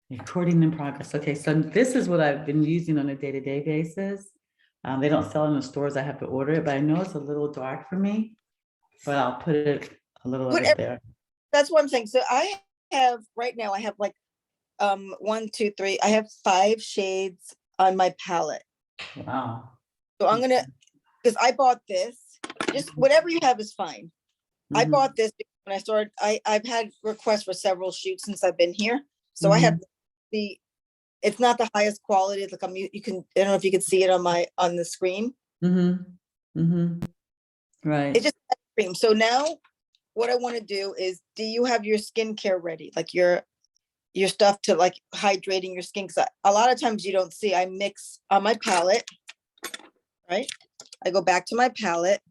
Recording in progress. Okay, so this is what I've been using on a day-to-day basis. They don't sell in the stores. I have to order it, but I know it's a little dark for me, but I'll put it a little of it Whatever, there. that's one thing. So I have, right now, I have like, 1, 2, 3, I have 5 shades on my palette. Wow. So I'm gonna, because I bought this, just whatever you have is fine. I Mhm, bought this because when I started, I've had requests for several shoots since I've been here. So I have the, it's not the highest quality, like you can, I don't know if you can see it on the screen. mhm, mhm. Right. It's just cream. So now what I want to do is, do you have your skincare ready? Like your stuff to like hydrating your skin? Because a lot of times you don't see, I mix on my palette, right? I go back to my palette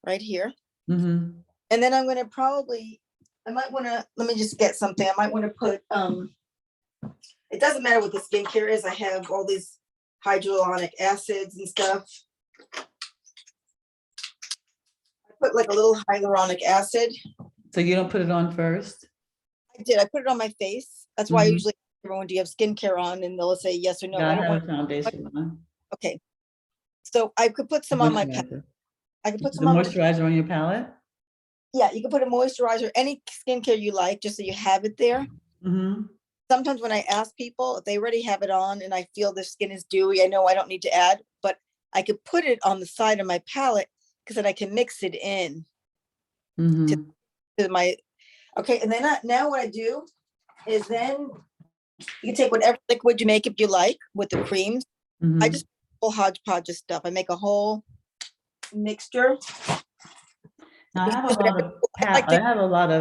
right here. Mhm. And then I'm going to probably, I might want to, let me just get something. I might want to put, it doesn't matter what the skincare is. I have all these hyaluronic acids and stuff. I put like a little hyaluronic acid. So you don't put it on first? I did. I put it on my face. That's why I usually ask everyone, do you have skincare on? And they'll say yes or no. Yeah, I I don't have want. a foundation on. Okay. So I could put some on my palette. Moisturizer. I could You put put some the on my, moisturizer on your palette? yeah, you can put a moisturizer, any skincare you like, just so you have it there. Mhm. Sometimes when I ask people if they already have it on and I feel their skin is dewy, I know I don't need to add, but I could put it on the side of my palette because then I can mix it in Mhm. to my, okay. And then now what I do is then you can take whatever liquid you make if you like with the creams. I just whole hodgepodge of stuff. I make a whole mixture. Now I You can have a use lot whatever of I like to. I have a lot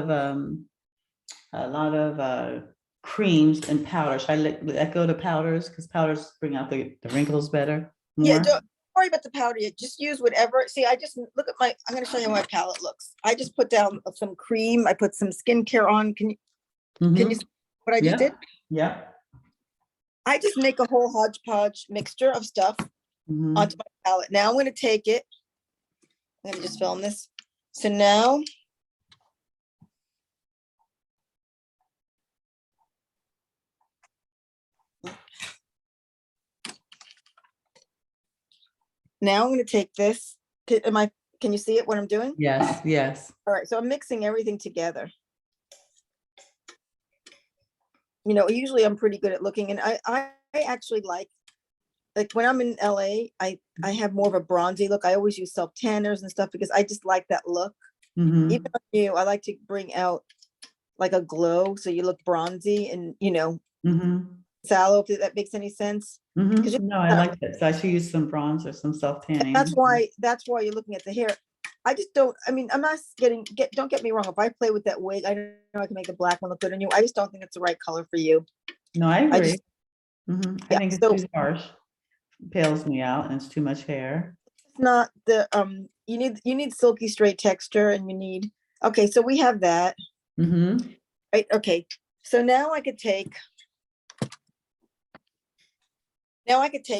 of creams and powders. I go to powders because powders bring out the wrinkles better, Yeah, more. don't worry about the powder yet. Just use whatever. See, I just look at my, I'm going to show you how my palette looks. I just put down some cream. I put some skincare on. Can you see what I just did? Yeah. I just make a whole hodgepodge mixture of stuff onto my palette. Now I'm going to take it. I'm going to just film this. So now I'm going to take this. Can you see it, what I'm doing? Yes, yes. All right, so I'm mixing everything together. You know, usually I'm pretty good at looking, and I actually like when I'm in LA, I have more of a bronzy look. I always use self tanners and stuff because I just like that look. Even on you, I like to bring out like a glow so you look bronzy and, you know, sallow, if that makes any sense. No, I like that. So I should use some bronze or some self tanning. That's why you're looking at the hair. I just don't, I mean, I'm not don't get me wrong. If I play with that wig, I know I can make the black one look good on you. I just don't think it's the right color for you. No, I agree. I Yeah, think it's so too harsh. Pales me out and it's too much hair. it's not the, you need silky straight texture, and you need, okay, so we have that. Right, okay. So now I could take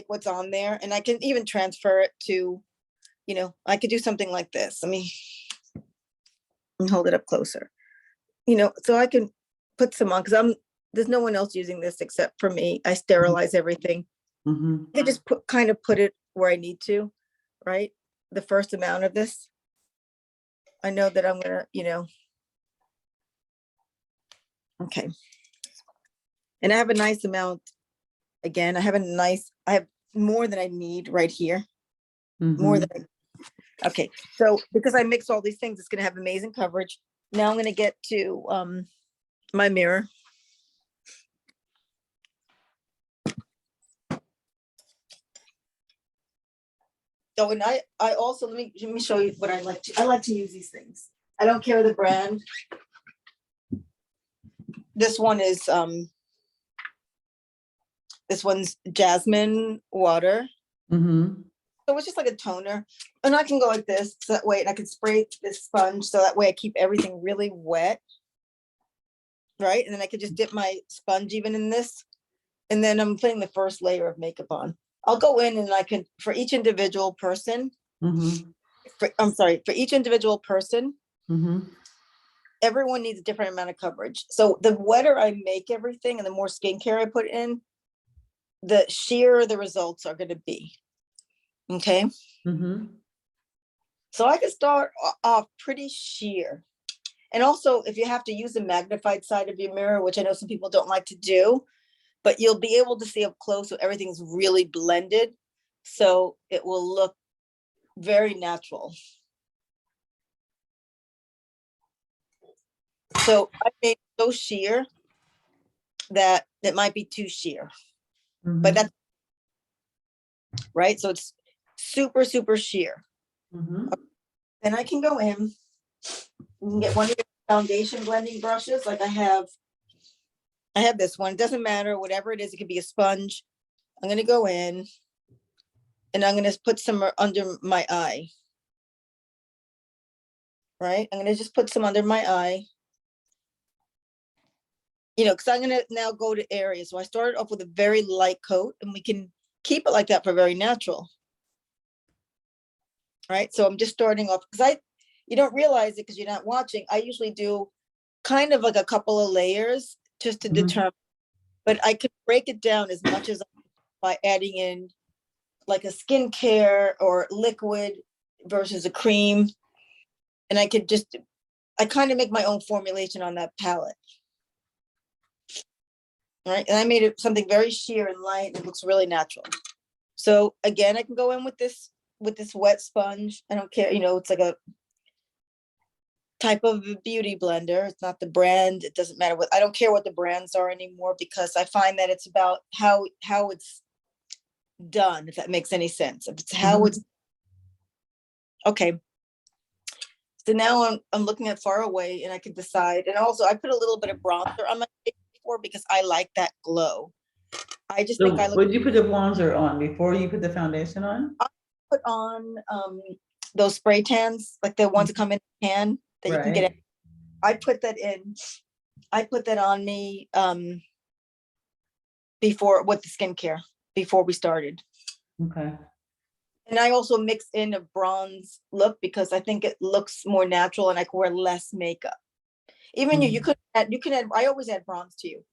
what's on there, and I can even transfer it to, you know, I could do something like this. Let me hold it up closer. You know, so I can put some on because there's no one else using this except for me. I sterilize everything. I just kind of put it where I need to, right? The first amount of this. I know that I'm gonna, you know. Okay. And I have a nice amount. Again, I have more than I need right here. More than okay. So because I mix all these things, it's gonna have amazing coverage. Now I'm gonna get to my mirror. Oh, and I also, let me show you what I like to use these things. I don't care the brand. This one is this one's jasmine water. So it's just like a toner, and I can go like this, so that way, and I can spray this sponge, so that way I keep everything really wet, right? And then I could just dip my sponge even in this, and then I'm putting the first layer of makeup on. I'll go in and I can, for each individual person, for each individual person, everyone needs a different amount of coverage. So the wetter I make everything and the more skincare I put in, the sheerer the results are going to be. Okay. Mm-hmm. So I can start off pretty sheer. And also, if you have to use the magnified side of your mirror, which I know some people don't like to do, but you'll be able to see up close so everything's really blended. So it will look very natural. So I made so sheer that it might be too sheer, but that's right. So it's super, super sheer. Mm-hmm. Then I can go in and get one of the foundation blending brushes. Like I have this one. It doesn't matter, whatever it is, it could be a sponge. I'm going to go in and I'm going to put some under my eye. Right? I'm going to just put some under my eye. You know, because I'm going to now go to areas. So I started off with a very light coat, and we can keep it like that for very natural. Right? So I'm just starting off because you don't realize it because you're not watching. I usually do kind of like a couple of layers just to determine, but I could break it down as much as by adding in like a skincare or liquid versus a cream. And I kind of make my own formulation on that palette. Right. And I made it something very sheer and light. And it looks really natural. So again, I can go in with this wet sponge. I don't care, you know, it's like a type of a beauty blender. It's not the brand. It doesn't matter what, I don't care what the brands are anymore, because I find that it's about how it's done, if that makes any sense. If it's how it's okay. So now I'm looking at far away and I can decide. And also I put a little bit of bronzer on my face before because I like that glow. I just think I look. Would you put the bronzer on before you put the foundation on? I put on those spray tans, like the ones that come in a can that you can get. I put that in. I put that on me before with the skincare before we started. Okay. And I also mix in a bronze look because I think it looks more natural and I can wear less makeup. Even you can add, I always add bronze to you.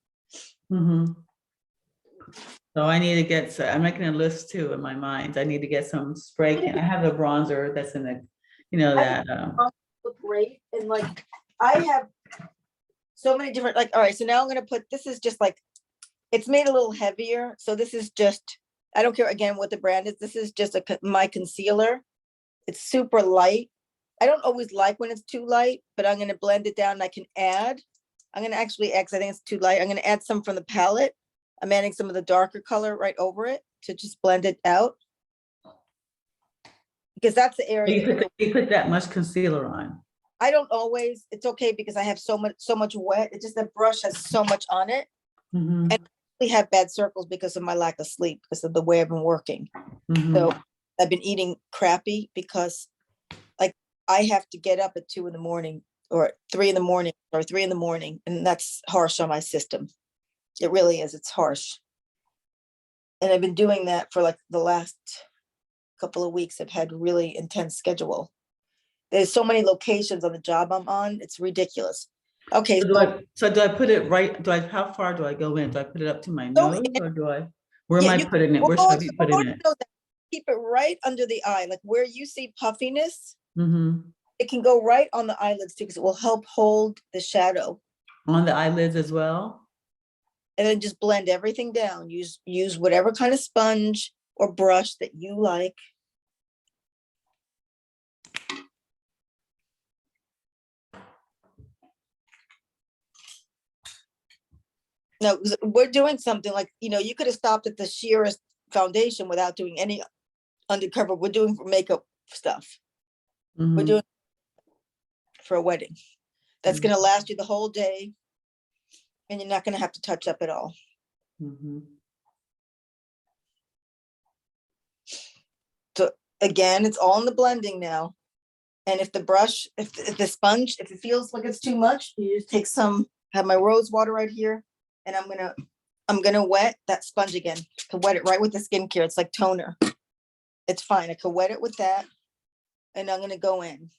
So I need to get, I'm making a list too in my mind. I need to get some spray can. I have a bronzer that's in the, you know, that. Look great. And like, I have so many different, like, all right, so now I'm going to put, this is just like, it's made a little heavier. So this is just, I don't care again what the brand is. This is just my concealer. It's super light. I don't always like when it's too light, but I'm going to blend it down and I can add. I'm going to actually add, 'cause I think it's too light. I'm going to add some from the palette. I'm adding some of the darker color right over it to just blend it out. Because that's the area. You put that much concealer on. I don't always, it's okay because I have so much wet. It's just the brush has so much on it. And I have bad circles because of my lack of sleep, because of the way I've been working. So I've been eating crappy because like I have to get up at 2 in the morning or 3 in the morning or 3 in the morning. And that's harsh on my system. It really is. It's harsh. And I've been doing that for like the last couple of weeks. I've had really intense schedule. There's so many locations on the job I'm on. It's ridiculous. Okay. So do I put it right? How far do I go in? Do I put it up to my nose or where am I putting it? Where should I be putting it? Keep it right under the eye, like where you see puffiness. It can go right on the eyelids too, because it will help hold the shadow. On the eyelids as well? And then just blend everything down. Use whatever kind of sponge or brush that you like. No, we're doing something like, you know, you could have stopped at the sheerest foundation without doing any undercover. We're doing for makeup stuff. We're doing for a wedding. That's going to last you the whole day. And you're not going to have to touch up at all. So again, it's all in the blending now. And if the brush, if the sponge, if it feels like it's too much, you just take some, have my rose water right here. And I'm gonna wet that sponge again. I can wet it right with the skincare. It's like toner. It's fine. I can wet it with that. And I'm gonna go in.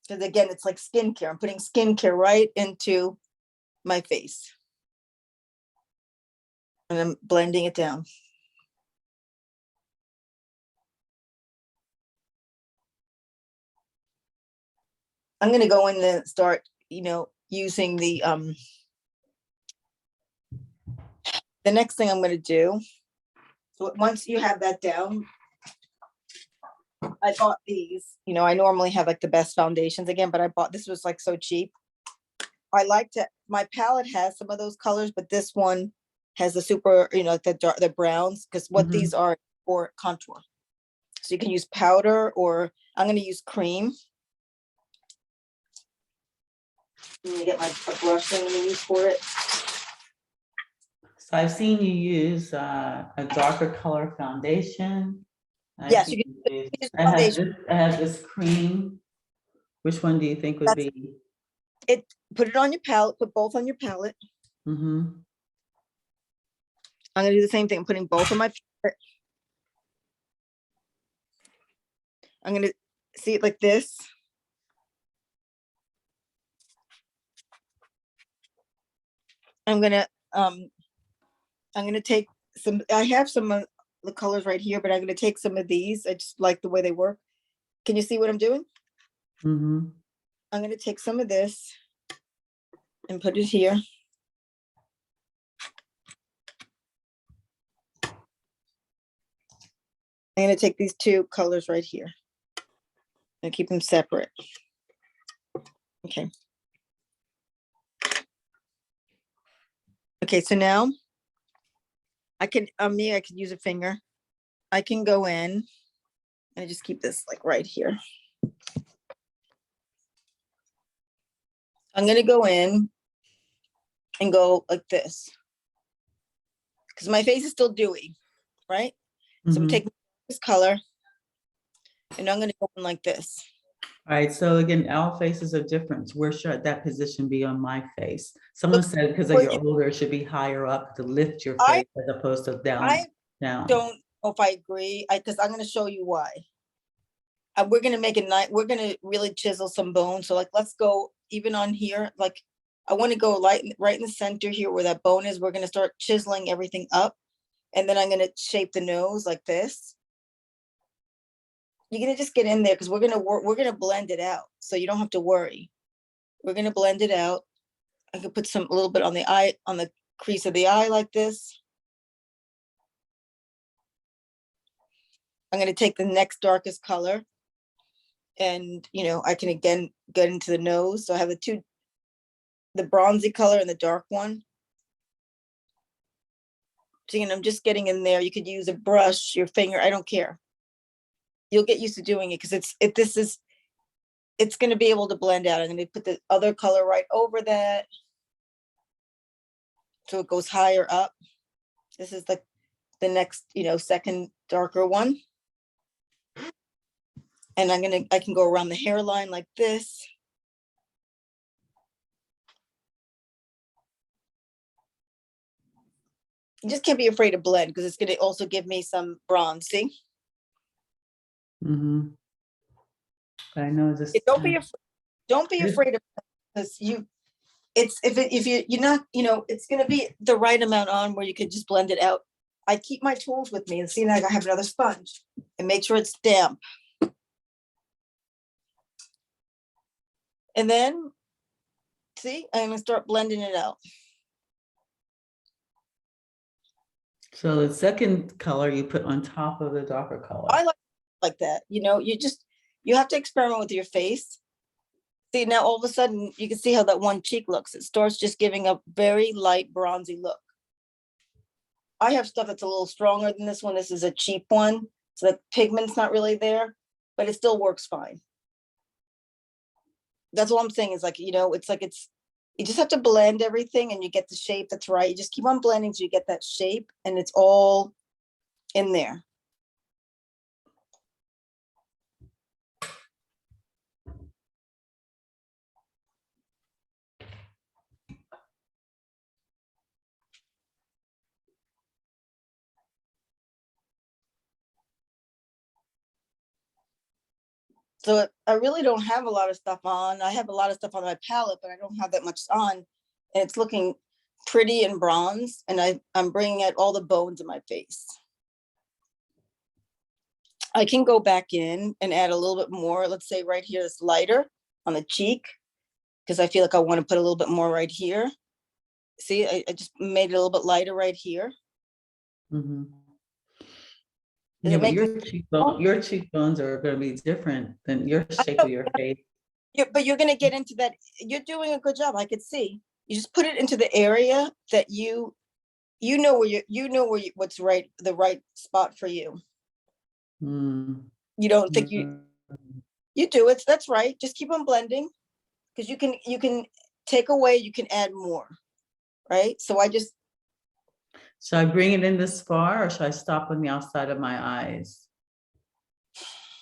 Because again, it's like skincare. I'm putting skincare right into my face. And I'm blending it down. I'm gonna go in and start, using the next thing I'm gonna do. So once you have that down, I bought these, I normally have like the best foundations again, but this was like so cheap. My palette has some of those colors, but this one has the super, the browns, because what these are for contour. So you can use powder, or I'm gonna use cream. Let me get a brush that I'm gonna use for it. So I've seen you use a darker color foundation. Yes, you can use foundation. I have this cream. Which one do you think would be? Put it on your palette, put both on your palette. Mm-hmm. I'm gonna do the same thing. I'm putting both on my palette. I'm gonna see it like this. I'm gonna take some, I have some of the colors right here, but I'm gonna take some of these. I just like the way they work. Can you see what I'm doing? Mm-hmm. I'm gonna take some of this and put it here. I'm gonna take these two colors right here and keep them separate. Okay. Okay, so now I can use a finger. I can go in and just keep this like right here. I'm gonna go in and go like this, because my face is still dewy, right? So I'm taking this color and I'm gonna go in like this. All right, so again, our faces are different. Where should that position be on my face? Someone said because of your older, it should be higher up to lift your face as opposed to down. I don't know if I agree, because I'm gonna show you why. We're gonna make it nice. We're gonna really chisel some bone. So like, let's go even on here. Like, I want to go right in the center here where that bone is. We're gonna start chiseling everything up, and then I'm gonna shape the nose like this. You're gonna just get in there, because we're gonna blend it out, so you don't have to worry. We're gonna blend it out. I could put a little bit on the eye, on the crease of the eye like this. I'm gonna take the next darkest color, and I can again get into the nose. So I have the bronzy color and the dark one. So I'm just getting in there. You could use a brush, your finger, I don't care. You'll get used to doing it, because it's going to be able to blend out. I'm going to put the other color right over that, so it goes higher up. This is the next, second darker one. And I can go around the hairline like this. You just can't be afraid to blend, because it's going to also give me some bronze. See? Mm-hmm. I know this. Don't be afraid of, because if you're not, it's going to be the right amount on where you could just blend it out. I keep my tools with me, and see, now I have another sponge, and make sure it's damp. And then, see, I'm gonna start blending it out. So the second color you put on top of the darker color. I like that. You have to experiment with your face. See, now all of a sudden you can see how that one cheek looks. It starts just giving a very light bronzy look. I have stuff that's a little stronger than this one. This is a cheap one, so the pigment's not really there, but it still works fine. That's what I'm saying, is like, you just have to blend everything, and you get the shape that's right. You just keep on blending so you get that shape, and it's all in there. So I really don't have a lot of stuff on. I have a lot of stuff on my palette, but I don't have that much on. And it's looking pretty in bronze. And I'm bringing out all the bones in my face. I can go back in and add a little bit more. Let's say right here is lighter on the cheek, because I feel like I want to put a little bit more right here. See, I just made it a little bit lighter right here. Mhm. Does Yeah, it but make your cheekbones are gonna be different than your shape of your face. Yeah, but you're gonna get into that. You're doing a good job. I could see. You just put it into the area that you know where what's right, the right spot for you. Mm, You don't think mm. you do it. That's right. Just keep on blending, because you can take away, you can add more, right? So I just Should I bring it in this far or should I stop on the outside of my eyes?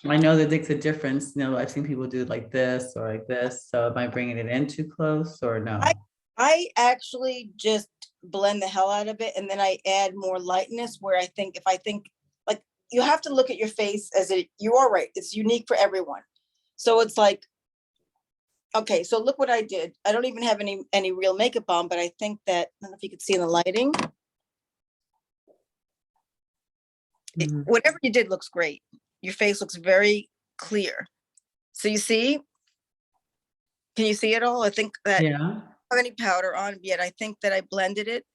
I know that makes a difference. You know, I've seen people do it like this or like this. So am I bringing it in too close or no? I actually just blend the hell out of it, and then I add more lightness where I think like you have to look at your face as you are right. It's unique for everyone. So it's like, okay, so look what I did. I don't even have any real makeup on, but I think that, I don't know if you could see in the lighting. Mhm. Whatever you did looks great. Your face looks very clear. So you see, can you see it all? I think that I Yeah. don't have any powder on yet. I think that I blended it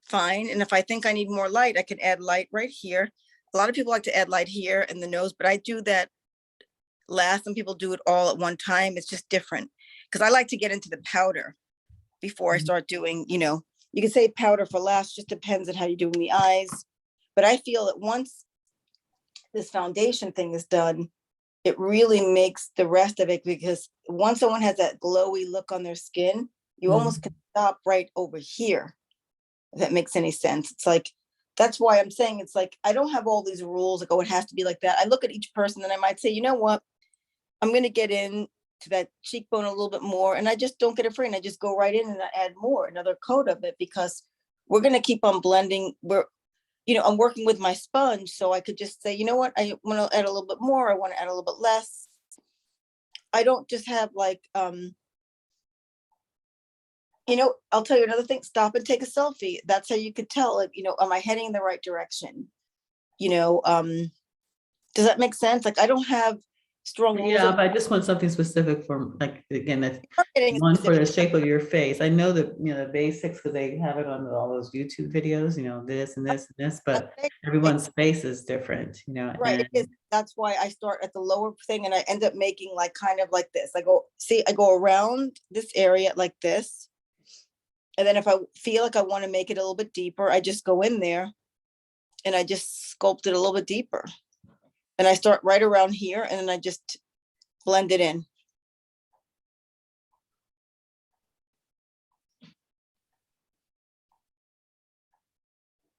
fine. And if I think I need more light, I can add light right here. A lot of people like to add light here in the nose, but I do that last. Some people do it all at one time. It's just different, because I like to get into the powder before I Mhm. start doing, you can say powder for last, just depends on how you're doing the eyes. But I feel that once this foundation thing is done, it really makes the rest of it, because once someone has that glowy look on their skin, you almost can stop right over here, if that makes any sense. It's like, that's why I'm saying, it's like, I don't have all these rules like, oh, it has to be like that. I look at each person and I might say, you know what, I'm going to get in to that cheekbone a little bit more, and I just don't get afraid, and I just go right in and I add more, another coat of it, because we're going to keep on blending. I'm working with my sponge, so I could just say, you know what, I want to add a little bit more, I want to add a little bit less. I don't just have like, I'll tell you another thing, stop and take a selfie. That's how you could tell, like, am I heading in the right direction? Does that make sense? Like, I don't have strong rules. Yeah, but I just want something specific for, like, again, if Marketing is one for the specific. shape of your face. I know that, the basics, because they have it on all those YouTube videos, this and this and this, but everyone's face is different, Right, and it is. That's why I start at the lower thing and I end up making like kind of like this. I go around this area like this. And then if I feel like I want to make it a little bit deeper, I just go in there and I just sculpt it a little bit deeper. And I start right around here and then I just blend it in.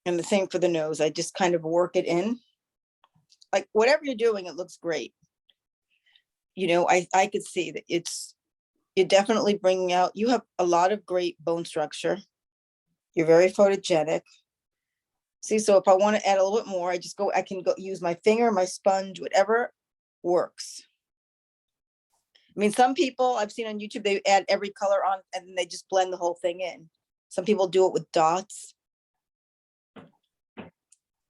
And the same for the nose. I just kind of work it in. Like whatever you're doing, it looks great. I could see that you're definitely bringing out, you have a lot of great bone structure. You're very photogenic. See, so if I want to add a little bit more, I can go use my finger, my sponge, whatever works. I mean, some people I've seen on YouTube, they add every color on and then they just blend the whole thing in. Some people do it with dots.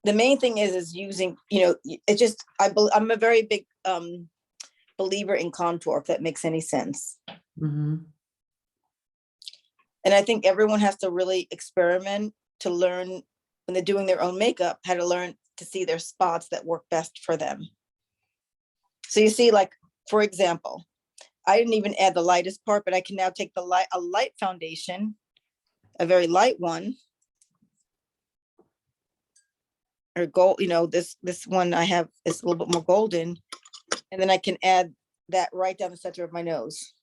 The main thing is using, it's just, I'm a very big believer in contour, if that makes any sense. Mhm. And I think everyone has to really experiment to learn, when they're doing their own makeup, how to learn to see their spots that work best for them. So you see, like, for example, I didn't even add the lightest part, but I can now take a light foundation, a very light one, or gold, this one I have is a little bit more golden, and then I can add that right down the center of my nose.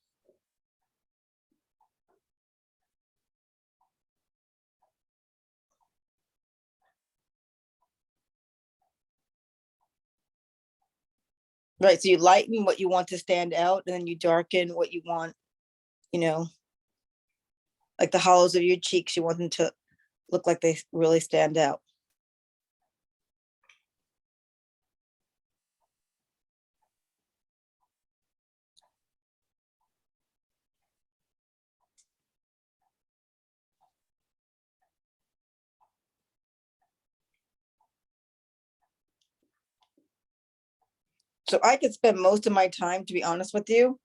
Right, so you lighten what you want to stand out, and then you darken what you want, like the hollows of your cheeks, you want them to look like they really stand out. So I could spend most of my time, to be honest with you,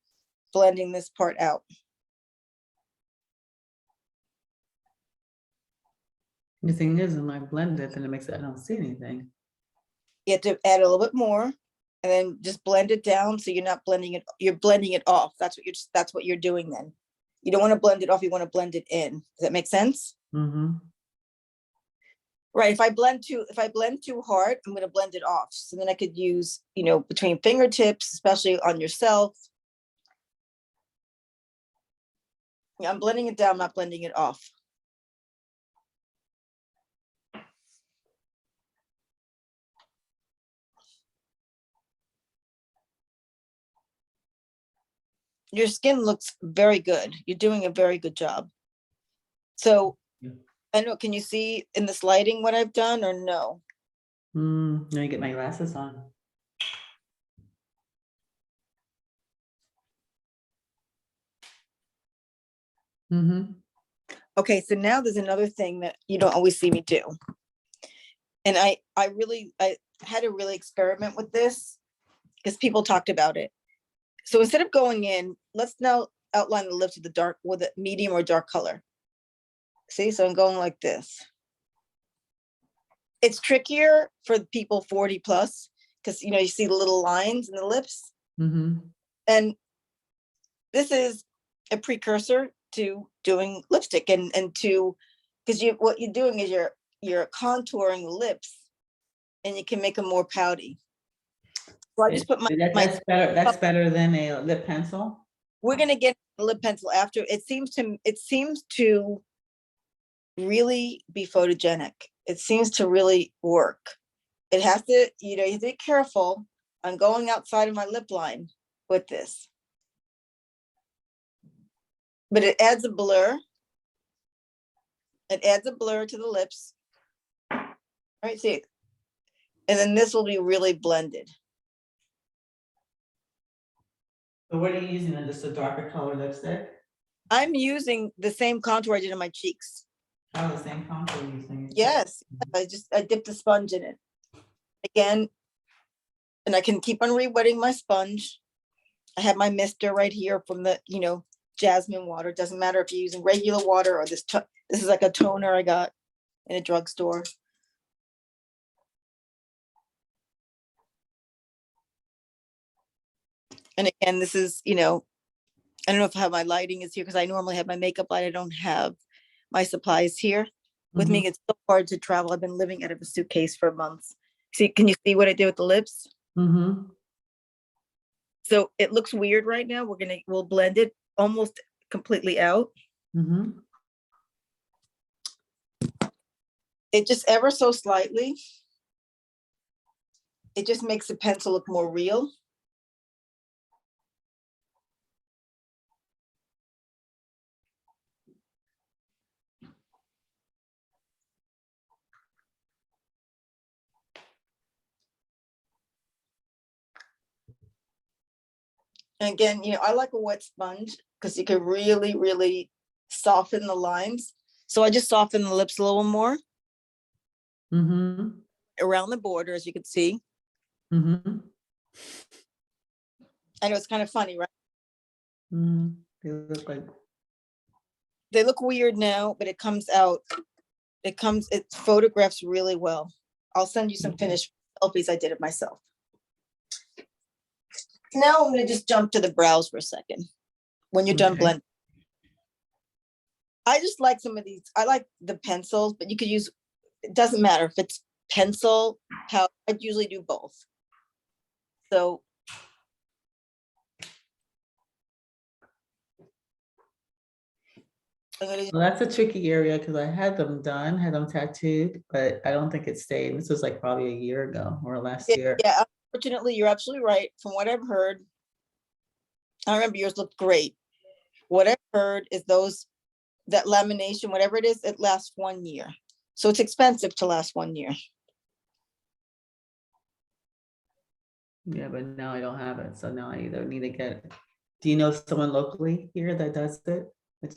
blending this part out. The thing is, when I blend it, then it makes it, I don't see anything. You have to add a little bit more and then just blend it down. So you're not blending it, you're blending it off. That's what you're doing then. You don't want to blend it off, you want to blend it in. Does that make sense? Mm-hmm. Right, if I blend too hard, I'm gonna blend it off. So then I could use, between fingertips, especially on yourself. Yeah, I'm blending it down, not blending it off. Your skin looks very good. You're doing a very good job. So, Yeah. I know, can you see in this lighting what I've done or no? Now you get my glasses on. Mm-hmm. Okay, so now there's another thing that you don't always see me do. And I had to really experiment with this because people talked about it. So instead of going in, let's now outline the lips with a medium or dark color. See, so I'm going like this. It's trickier for people 40 plus because you see the little lines in the lips. Mm-hmm. And this is a precursor to doing lipstick and to, because what you're doing is you're contouring the lips and you can make them more pouty. So I just put That's better. That's better than a lip pencil. We're gonna get a lip pencil after. It seems to really be photogenic. It seems to really work. It has to, you have to be careful on going outside of my lip line with this. But it adds a blur. It adds a blur to the lips. All right, see. And then this will be really blended. So what are you using then? Just a darker color lipstick? I'm using the same contour I did on my cheeks. Oh, the same contour you're using. Yes, I dipped a sponge in it. Again, and I can keep on re-wetting my sponge. I have my mister right here from the, jasmine water. It doesn't matter if you're using regular water or this is like a toner I got in a drugstore. And again, this is, I don't know if how my lighting is here because I normally have my makeup light. I don't have my supplies here with me. It's so hard to travel. I've been living out of a suitcase for months. See, can you see what I did with the lips? Mm-hmm. So it looks weird right now. We'll blend it almost completely out. Mm-hmm. It just ever so slightly. It just makes the pencil look more real. And again, I like a wet sponge because you can really, really soften the lines. So I just soften the lips a little more around the border, as you can see. Mm-hmm. I know it's kind of funny, right? Mm-hmm. They look like. They look weird now, but it comes out. It photographs really well. I'll send you some finished selfies I did of myself. Now I'm going to just jump to the brows for a second. When you're done blending. I just like some of these. I like the pencils, but you could use, it doesn't matter if it's pencil, powder. I usually do both. So Well, that's a tricky area because I had them done, had them tattooed, but I don't think it stayed. This was like probably a year ago or last year. Yeah, unfortunately, you're absolutely right. From what I've heard, I remember yours looked great. What I've heard is that lamination, whatever it is, it lasts 1 year. So it's expensive to last 1 year. Yeah, but now I don't have it. So now I either need to get it. Do you know someone locally here that does it?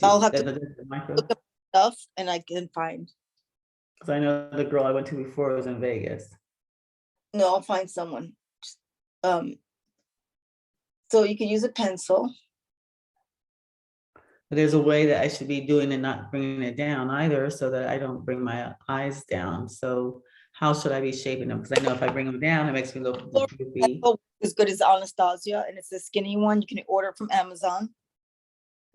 I'll have to look up stuff and I can find. Because I know the girl I went to before was in Vegas. No, I'll find someone. So you can use a pencil. But there's a way that I should be doing and not bringing it down either, so that I don't bring my eyes down. So how should I be shaping them? Because I know if I bring them down, it makes me look droopy. Pencil as good as Anastasia, and it's the skinny one. You can order it from Amazon.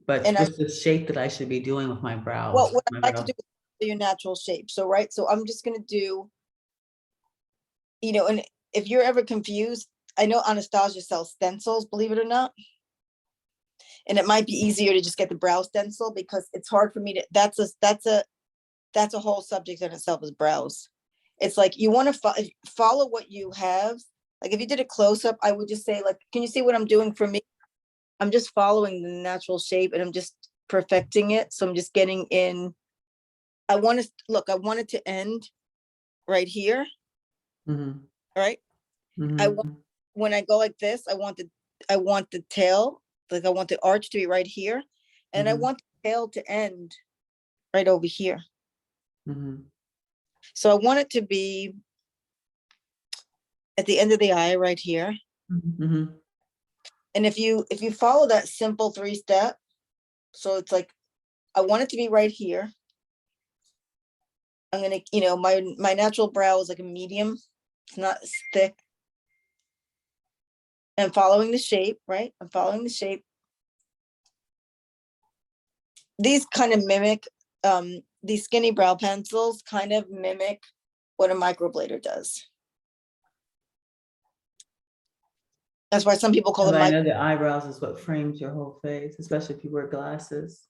But And what's the shape that I should be doing with my well, brows? what My I like to brow- do is your natural shape. So, right. So I'm just gonna do, and if you're ever confused, I know Anastasia sells stencils, believe it or not. And it might be easier to just get the brow stencil because it's hard for me to, that's a whole subject in itself, is brows. It's like you want to follow what you have. Like if you did a close up, I would just say, like, can you see what I'm doing for me? I'm just following the natural shape and I'm just perfecting it. So I'm just getting in. I want it to end right here. Mhm, Right. mhm, When I go like this, I want the tail, like I want the arch to be right here. And I mhm, want the tail to end right over here. mhm, So I want it to be at the end of the eye right here. mhm, And if you follow that simple 3-step, so it's like, I want it to be right here. I'm gonna, my natural brow is like a medium. It's not as thick. And following the shape, right? I'm following the shape. These kind of mimic, these skinny brow pencils kind of mimic what a microblader does. That's why some people call But them I know the eyebrows is what frames your whole face, especially if you wear glasses.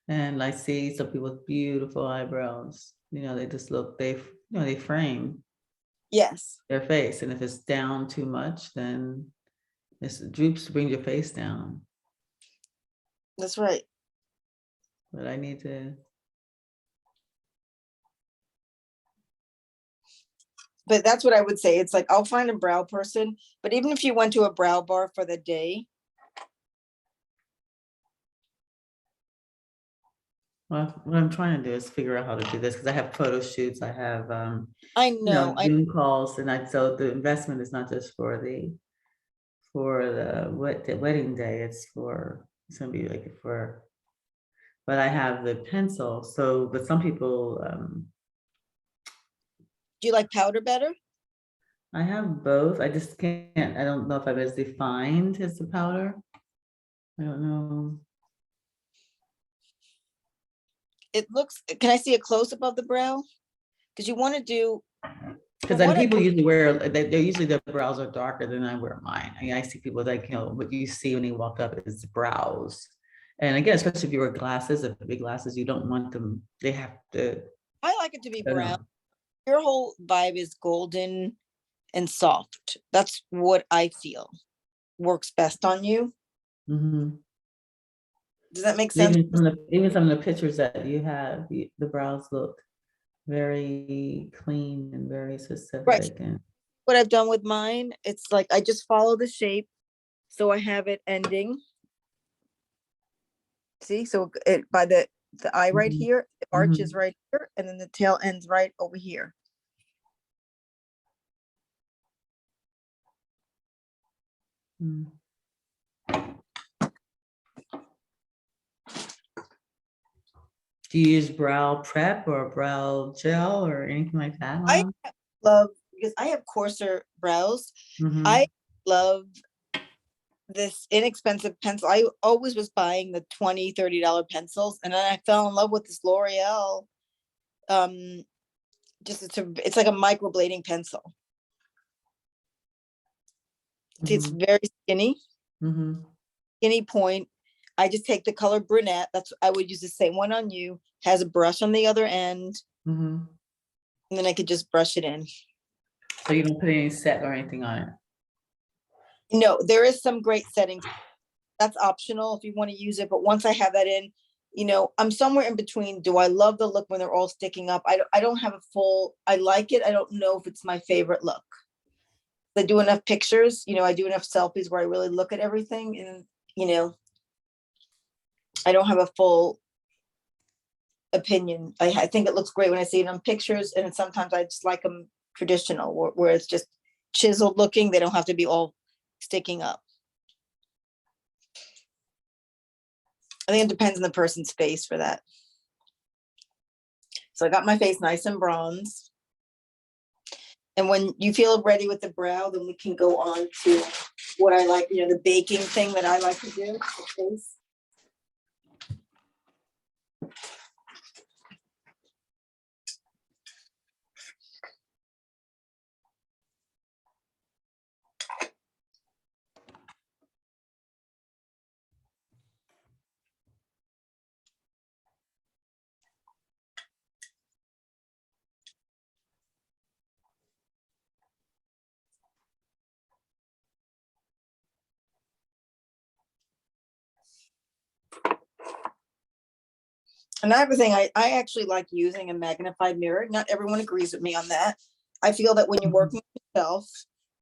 And I see some people with beautiful eyebrows. They just look, they frame Yes, their face. And if it's down too much, then it droops to bring your face down. that's right. But I need to. But that's what I would say. It's like, I'll find a brow person, but even if you went to a brow bar for the day, Well, what I'm trying to do is figure out how to do this because I have photo shoots. I have, I know, Zoom calls, and so the investment is not just for the wedding day. It's gonna be like but I have the pencil. So, but some people, do you like powder better? I have both. I just can't. I don't know if I'm as defined as the powder. I don't know. It looks, can I see a close up of the brow? Because you want to do, Because then people usually they're usually their brows are darker than I wear mine. I mean, I see people like, what you see when they walk up is the brows. And again, especially if you wear glasses, if big glasses, you don't want them, they have to, I like it to be I don't brown. know. Your whole vibe is golden and soft. That's what I feel works best on you. Mhm. Does that make sense? Even some of the pictures that you have, the brows look very clean and very Right. specific. And What I've done with mine, it's like I just follow the shape. So I have it ending. See, so it by the eye right Mhm, here, the arch is mhm, right here, and then the tail ends right over here. mhm. Do you use brow prep or brow gel or anything like that I on? love, because I have coarser brows. I Mhm, love this inexpensive pencil. I always was buying the $20-$30 pencils, and then I fell in love with this L'Oreal. Um, just it's like a microblading pencil. See, it's mhm, very skinny, mhm, skinny point. I just take the color brunette. I would use the same one on you. Has a brush on the other end, mhm. and then I could just brush it in. So you don't put any set or anything on it? No, there is some great settings. That's optional if you want to use it. But once I have that in, I'm somewhere in between. Do I love the look when they're all sticking up? I don't have a full, I like it. I don't know if it's my favorite look. I do enough pictures, I do enough selfies where I really look at everything, and, I don't have a full opinion. I think it looks great when I see it on pictures, and sometimes I just like them traditional, where it's just chiseled looking. They don't have to be all sticking up. I think it depends on the person's face for that. So I got my face nice and bronze. And when you feel ready with the brow, then we can go on to what I like, the baking thing that I like to do. The face. Another thing, I actually like using a magnified mirror. Not everyone agrees with me on that. I feel that when you're working with yourself,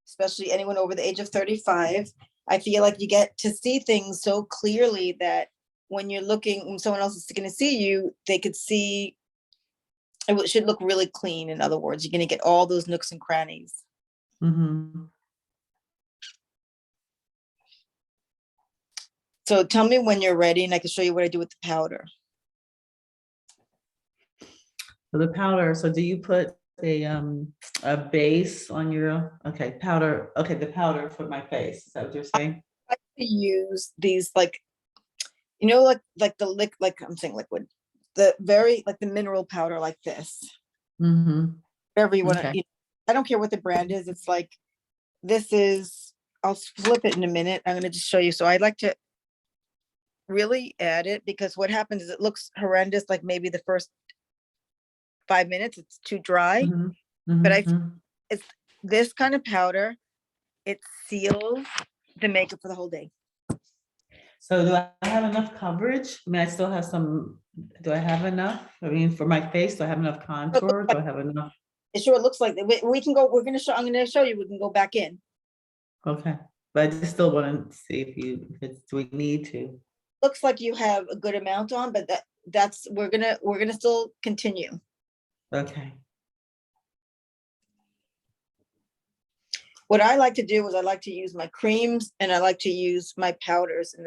especially anyone over the age of 35, I feel like you get to see things so clearly that when you're looking, when someone else is going to see you, they could see, it should look really clean. In other words, you're going to get all those nooks and crannies. Mm-hmm. So tell me when you're ready and I can show you what I do with the powder. So the powder, so do you put a base on your, okay, powder, okay, the powder for my face, is that what you're saying? I like to use these like the like I'm saying liquid, the very like the mineral powder like this. Mm-hmm. Whatever you want Okay. to, I don't care what the brand is. It's like, this is, I'll flip it in a minute. I'm going to just show you. So I like to really add it because what happens is it looks horrendous. Like maybe the first 5 minutes, it's too dry, Mm-hmm. but Mm-hmm. it's this kind of powder. It seals the makeup for the whole day. So do I have enough coverage? I mean, I still have some, do I have enough? I mean, for my face, do I have enough contour? Do I have enough? It sure looks like we can go. I'm going to show you. We can go back in. Okay, but I just still want to see if it's, do we need to? Looks like you have a good amount on, but that's we're gonna still continue. Okay. What I like to do is I like to use my creams and I like to use my powders, and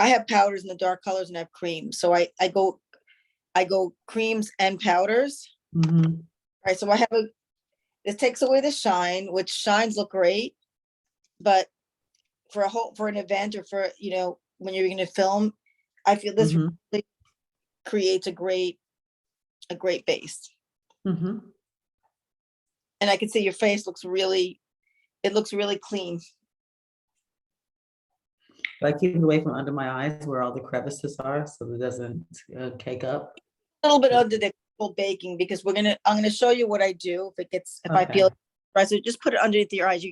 I have powders in the dark colors and I have creams. So I go creams and powders. Mm-hmm. All right, so this takes away the shine, which shines look great, but for an event or for when you're going to film, I feel this Mm-hmm. really creates a great base. Mm-hmm. And I can see your face looks really clean. But I keep it away from under my eyes where all the crevices are, so it doesn't cake up. A little bit under the baking, because I'm gonna show you what I do if I Okay. feel right. So just put it underneath your eyes.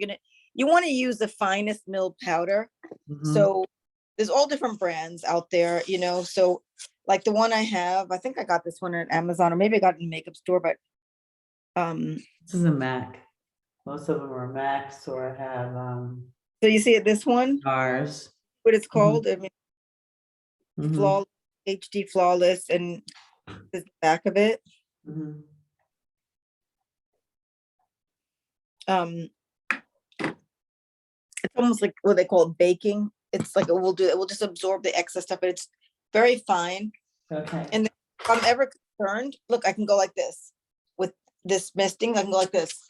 You want to use the finest milled powder. Mm-hmm. So there's all different brands out there, so like the one I have, I think I got this one at Amazon, or maybe I got it in a makeup store, but this is a MAC. Most of them are MACs, or I have so you see it, this one, ours. what it's Mm-hmm. called, I mean, Mm-hmm. Flawless, HD Flawless, and the back of it. Mm-hmm. It's almost like what they call baking. It's like it will just absorb the excess stuff, but it's very fine. Okay. And if I'm ever concerned, look, I can go like this with this misting. I can go like this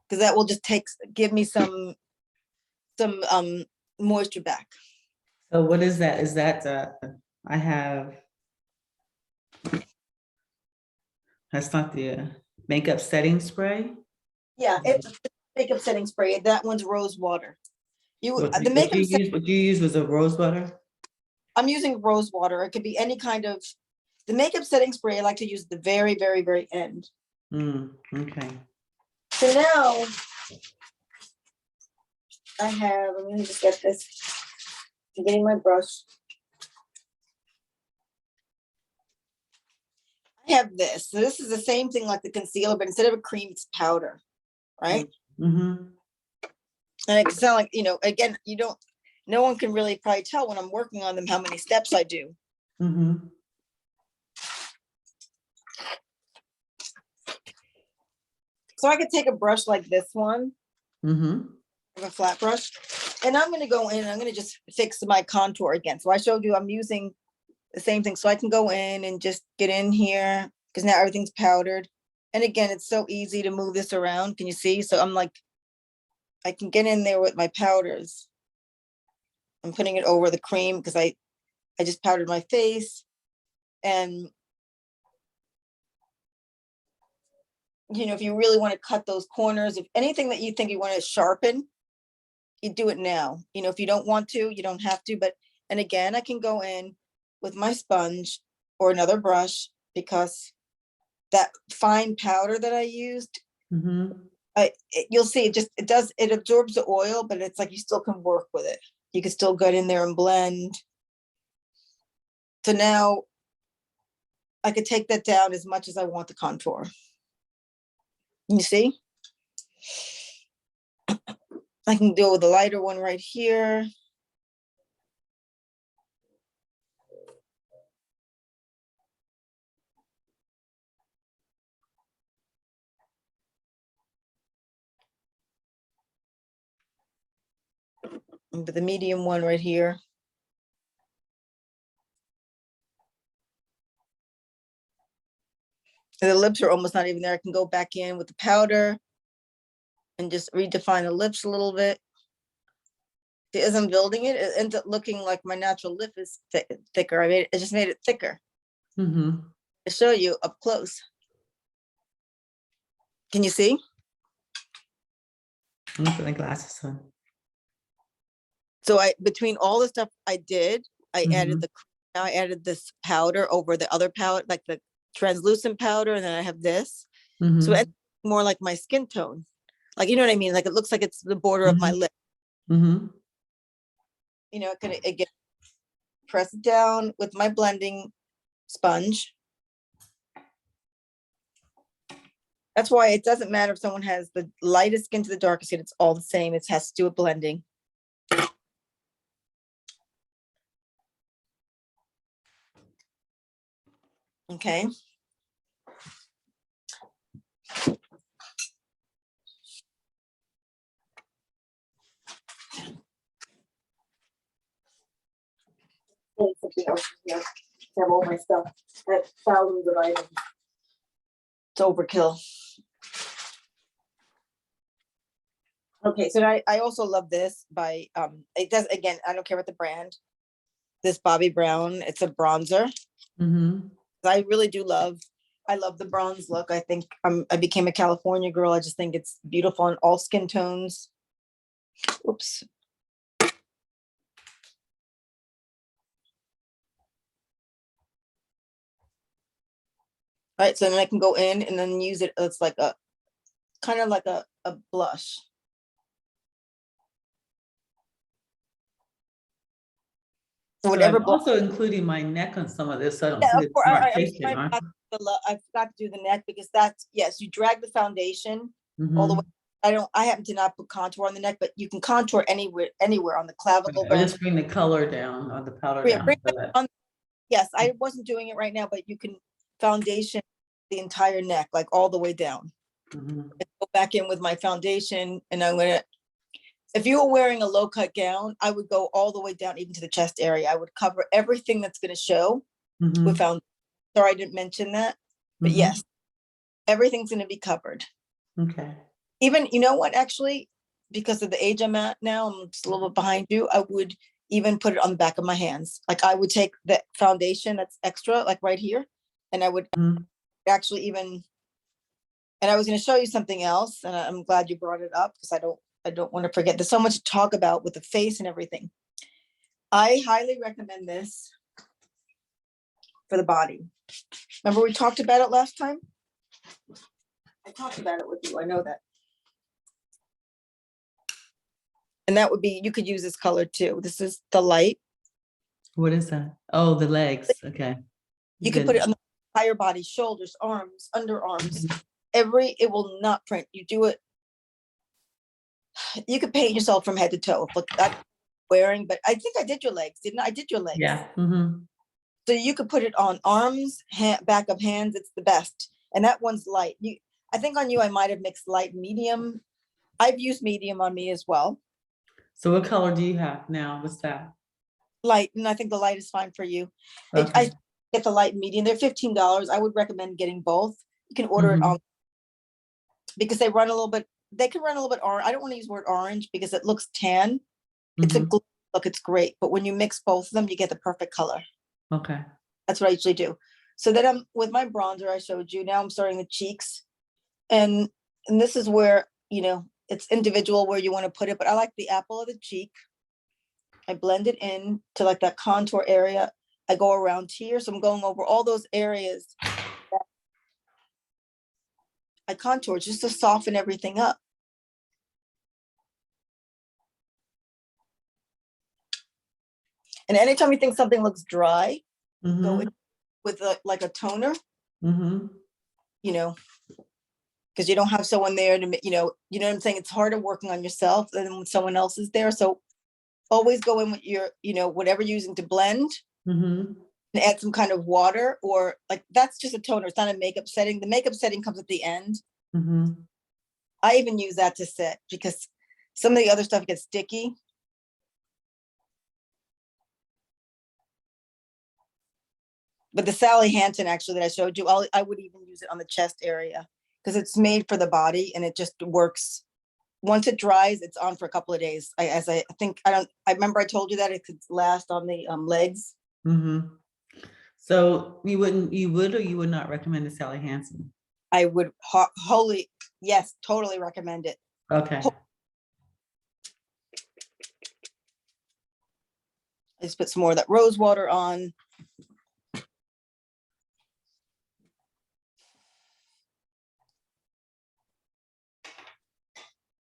because that will just give me some moisture back. So what is that? Is that I have, that's not the makeup setting spray? Yeah, it's makeup setting spray. That one's rose water. What you use was a rose water? I'm using rose water. It could be any kind of, the makeup setting spray I like to use at the very, very, very end. Okay. So now I'm gonna just get this. I'm getting my brush. I have this. So this is the same thing like the concealer, but instead of a cream, it's powder, right? Mm-hmm. And it can sound like, again, no one can really probably tell when I'm working on them how many steps I do. Mm-hmm. So I could take a brush like this one, Mm-hmm. a flat brush, And I'm gonna go in, I'm gonna just fix my contour again. So I showed you I'm using the same thing. So I can go in and just get in here because now everything's powdered. And again, it's so easy to move this around. Can you see? So I'm like, I can get in there with my powders. I'm putting it over the cream because I just powdered my face. And you know, if you really want to cut those corners, if anything that you think you want to sharpen, you do it now. You know, if you don't want to, you don't have to. But, and again, I can go in with my sponge or another brush because that fine powder that I used, you'll see it absorbs the oil, but it's like you still can work with it. You can still get in there and blend. So now I could take that down as much as I want the contour. You see? I can go with the lighter one right here. And the medium one right here. And the lips are almost not even there. I can go back in with the powder and just redefine the lips a little bit. As I'm building it, it ends up looking like my natural lip is thicker. I just made it thicker. To show you up close. Can you see? I'm gonna put my glasses on. So between all the stuff I did, I added this powder over the other powder, like the translucent powder, and then I have this. So it's more like my skin tone. Like, you know what I mean? Like it looks like it's the border of my lip. You know, again, press it down with my blending sponge. That's why it doesn't matter if someone has the lightest skin to the darkest skin, it's all the same. It has to do with blending. Okay. Something else here. I have all my stuff. I have thousands of items. It's overkill. Okay, so I also love this by it does, again, I don't care about the brand. This Bobbi Brown, it's a bronzer. I really do I love the bronze look. I think I became a California girl. I just think it's beautiful in all skin tones. Oops. All right, so then I can go in and then use it. It's like a kind of like a blush. So whatever. I'm also including my neck on some of this, so I don't see the markation. I forgot to do the neck because that's, yes, you drag the foundation all the way. I happen to not put contour on the neck, but you can contour anywhere on the clavicle. Or just bring the color down or the powder down. Yes, I wasn't doing it right now, but you can foundation the entire neck, like all the way down. Go back in with my foundation, and I'm gonna, if you were wearing a low cut gown, I would go all the way down even to the chest area. I would cover everything that's gonna show with foundation. Sorry, I didn't mention that, but yes, everything's gonna be covered. Okay. Even, you know what, actually, because of the age I'm at now, I'm just a little bit behind you, I would even put it on the back of my hands. Like I would take the foundation that's extra, like right here, and I would actually even, and I was going to show you something else, and I'm glad you brought it up because I don't want to forget. There's so much to talk about with the face and everything. I highly recommend this for the body. Remember we talked about it last time? I talked about it with you, I know that. And that would be, you could use this color too. This is the light. What is that? Oh, the legs. Okay. You can put it on the entire body, shoulders, arms, underarms. It will not print. You do it. You could paint yourself from head to toe. Look, I'm wearing, but I think I did your legs, didn't I? I did your legs. Yeah. So you could put it on arms, back of hands. It's the best. And that one's light. I think on you, I might have mixed light, medium. I've used medium on me as well. So what color do you have now? What's that? Light, and I think the light is fine for you. Okay. I get the light and medium. They're $15. I would recommend getting both. You can order it on, because they run a little bit, they can run a little bit orange. I don't want to use the word orange because it looks tan. It's a Mhm. look, it's great. But when you mix both of them, you get the perfect color. Okay. That's what I usually do. So then I'm with my bronzer I showed you. Now I'm starting the cheeks. And this is where, you know, it's individual where you want to put it, but I like the apple of the cheek. I blend it in to like that contour area. I go around here. So I'm going over all those areas that I contour just to soften everything up. And anytime you think something looks dry, go in with like a toner, Mm-hmm. you know, because you don't have someone there to, you know what I'm saying? It's harder working on yourself than when someone else is there. So always go in with your, you know, whatever you're using to blend, Mm-hmm. and add some kind of water, or like, that's just a toner. It's not a makeup setting. The makeup setting comes at the end. Mm-hmm. I even use that to set because some of the other stuff gets sticky. But the Sally Hansen actually that I showed you, I would even use it on the chest area because it's made for the body and it just works. Once it dries, it's on for a couple of days. I remember I told you that it could last on the legs. Mm-hmm. So you would or you would not recommend the Sally Hansen? I would yes, totally recommend it. Okay. I just put some more of that rose water on.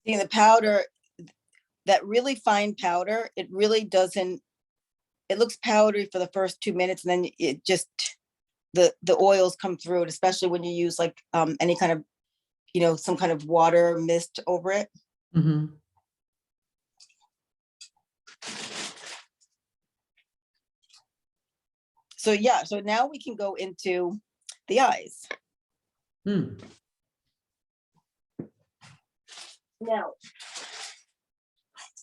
See, the powder, that really fine powder, it really doesn't, it looks powdery for the first 2 minutes, and then it just, the oils come through it, especially when you use like any kind of, you know, some kind of water mist over it. Mm-hmm. So yeah, so now we can go into the eyes. Mm. Now,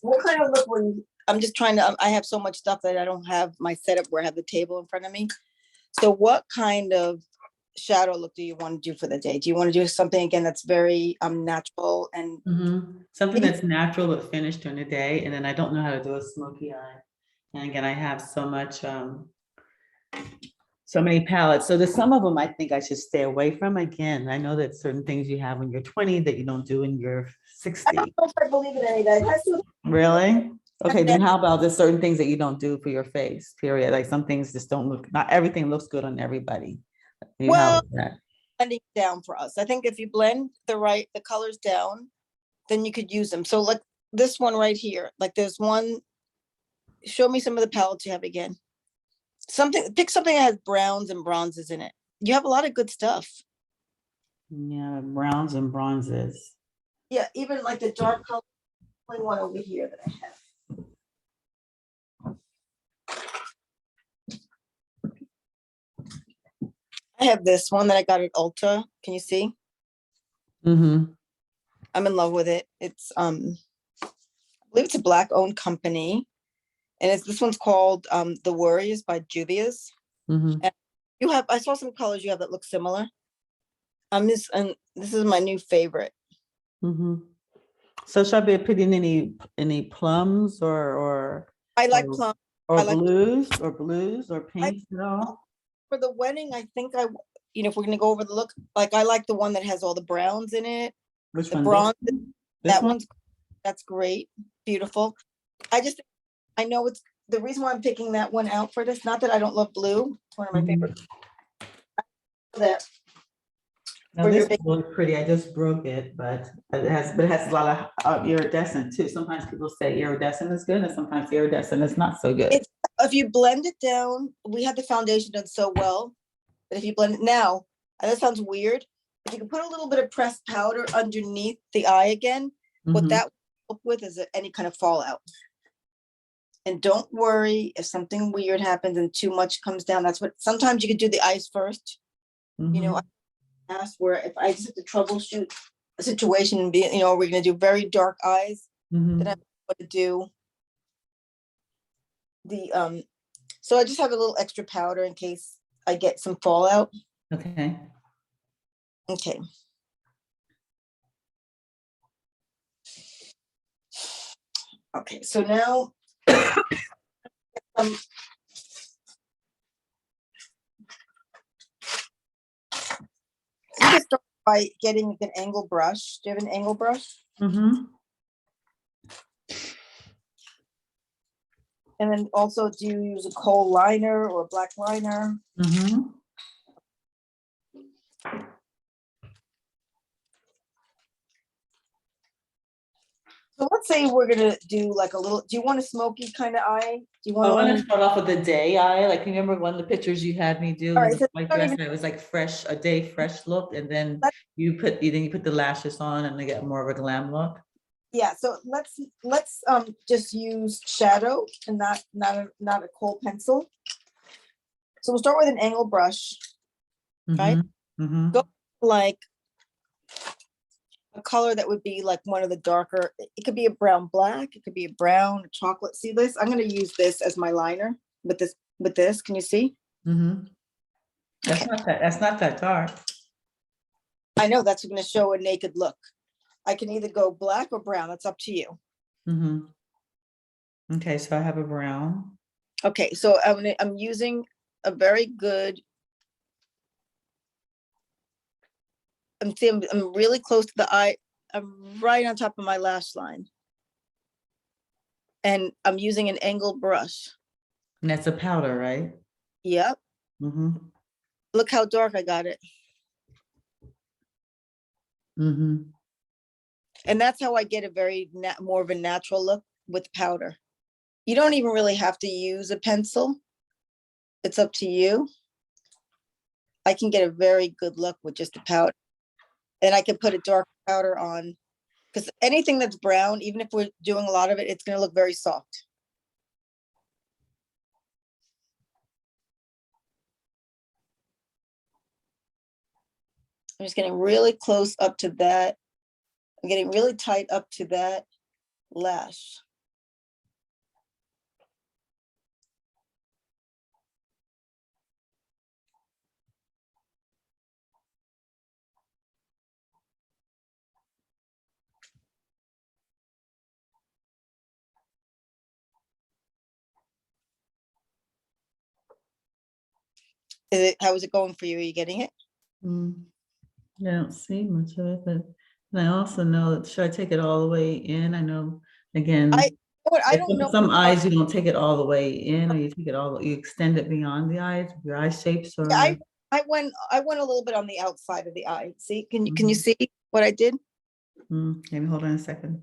what kind of look were you, I'm just trying to, I have so much stuff that I don't have my setup where I have the table in front of me. So what kind of shadow look do you want to do for the day? Do you want to do something again that's very natural and Something that's natural but finished during the day, and then I don't know how to do a smoky eye. And again, I have so many palettes. So there's some of them I think I should stay away from. Again, I know that certain things you have when you're 20 that you don't do when you're 60. I don't know if I believe in any of that. Really? Okay, then how about there's certain things that you don't do for your face, period? Like some things just don't look, not everything looks good on everybody. How Well, is that? blending down for us. I think if you blend the colors down, then you could use them. So like this one right here, like there's one, show me some of the palettes you have again. Pick something that has browns and bronzes in it. You have a lot of good stuff. Yeah, browns and bronzes. Yeah, even like the dark color one over here that I have. I have this one that I got at Ulta. Can you see? Mm-hmm. I'm in love with it. It's I believe it's a Black owned company. And this one's called The Warriors by Juvia's. Mm-hmm. And I saw some colors you have that look similar. And this is my new favorite. Mm-hmm. So should I be putting any plums I like plum. or I like blues or pinks at all? for the wedding. I think if we're gonna go over the look, like I like the one that has all the browns in it. Which The one? bronze, This one? that's great, beautiful. I know it's the reason why I'm picking that one out for this. Not that I don't love blue. It's one of my favorite. That Now this is really pretty. I just broke it, but it has a lot of iridescent too. Sometimes people say iridescent is good, and sometimes iridescent is not so good. If you blend it down, we had the foundation done so well, but if you blend it now, and that sounds weird, if you can put a little bit of pressed powder underneath the eye again, what that will help with is any kind of fallout. And don't worry if something weird happens and too much comes down. That's what, sometimes you could do the eyes first. You know, I asked where if I just have to troubleshoot a situation and be, we're going to do very dark eyes, then I want to do so I just have a little extra powder in case I get some fallout. Okay. Okay. Okay, so now um, you can start by getting an angle brush. Do you have an angle brush? Mm-hmm. And then also, do you use a coal liner or a black liner? Mm-hmm. So let's say we're gonna do like a little, do you want a smoky kind of eye? Do you I want want to start off with the day eye. Like, remember one of the pictures you had me do All in right, the so white don't dress, even- and it was like fresh, a day fresh look, and then Let- you put the lashes on and they get more of a glam look. yeah, so let's just use shadow and not a kohl pencil. So we'll start with an angle brush, right? Mm-hmm. Mm-hmm. Go like a color that would be like one of the darker, it could be a brown black, it could be a brown chocolate. See this? I'm gonna use this as my liner with this. Can you see? Mm-hmm. Okay. That's not that dark. I know that's gonna show a naked look. I can either go black or brown. That's up to you. Mm-hmm. Okay, so I have a brown. Okay, so I'm using a very good. I'm really close to the eye. I'm right on top of my lash line. And I'm using an angled brush. And that's a powder, right? Yep. Mm-hmm. Look how dark I got it. Mm-hmm. And that's how I get a very more of a natural look with powder. You don't even really have to use a pencil. It's up to you. I can get a very good look with just the powder. And I can put a dark powder on, because anything that's brown, even if we're doing a lot of it, it's going to look very soft. I'm just getting really close up to that. I'm getting really tight up to that lash. How is it going for you? Are you getting it? Mm. I don't see much of it, but and I also know that should I take it all the way in? I know again, I like don't know. some eyes you don't take it all the way in, or you take it you extend it beyond the eyes, your eye shapes, or I went a little bit on the outside of the eye. See, can you Mhm. see what I did? Maybe hold on a second.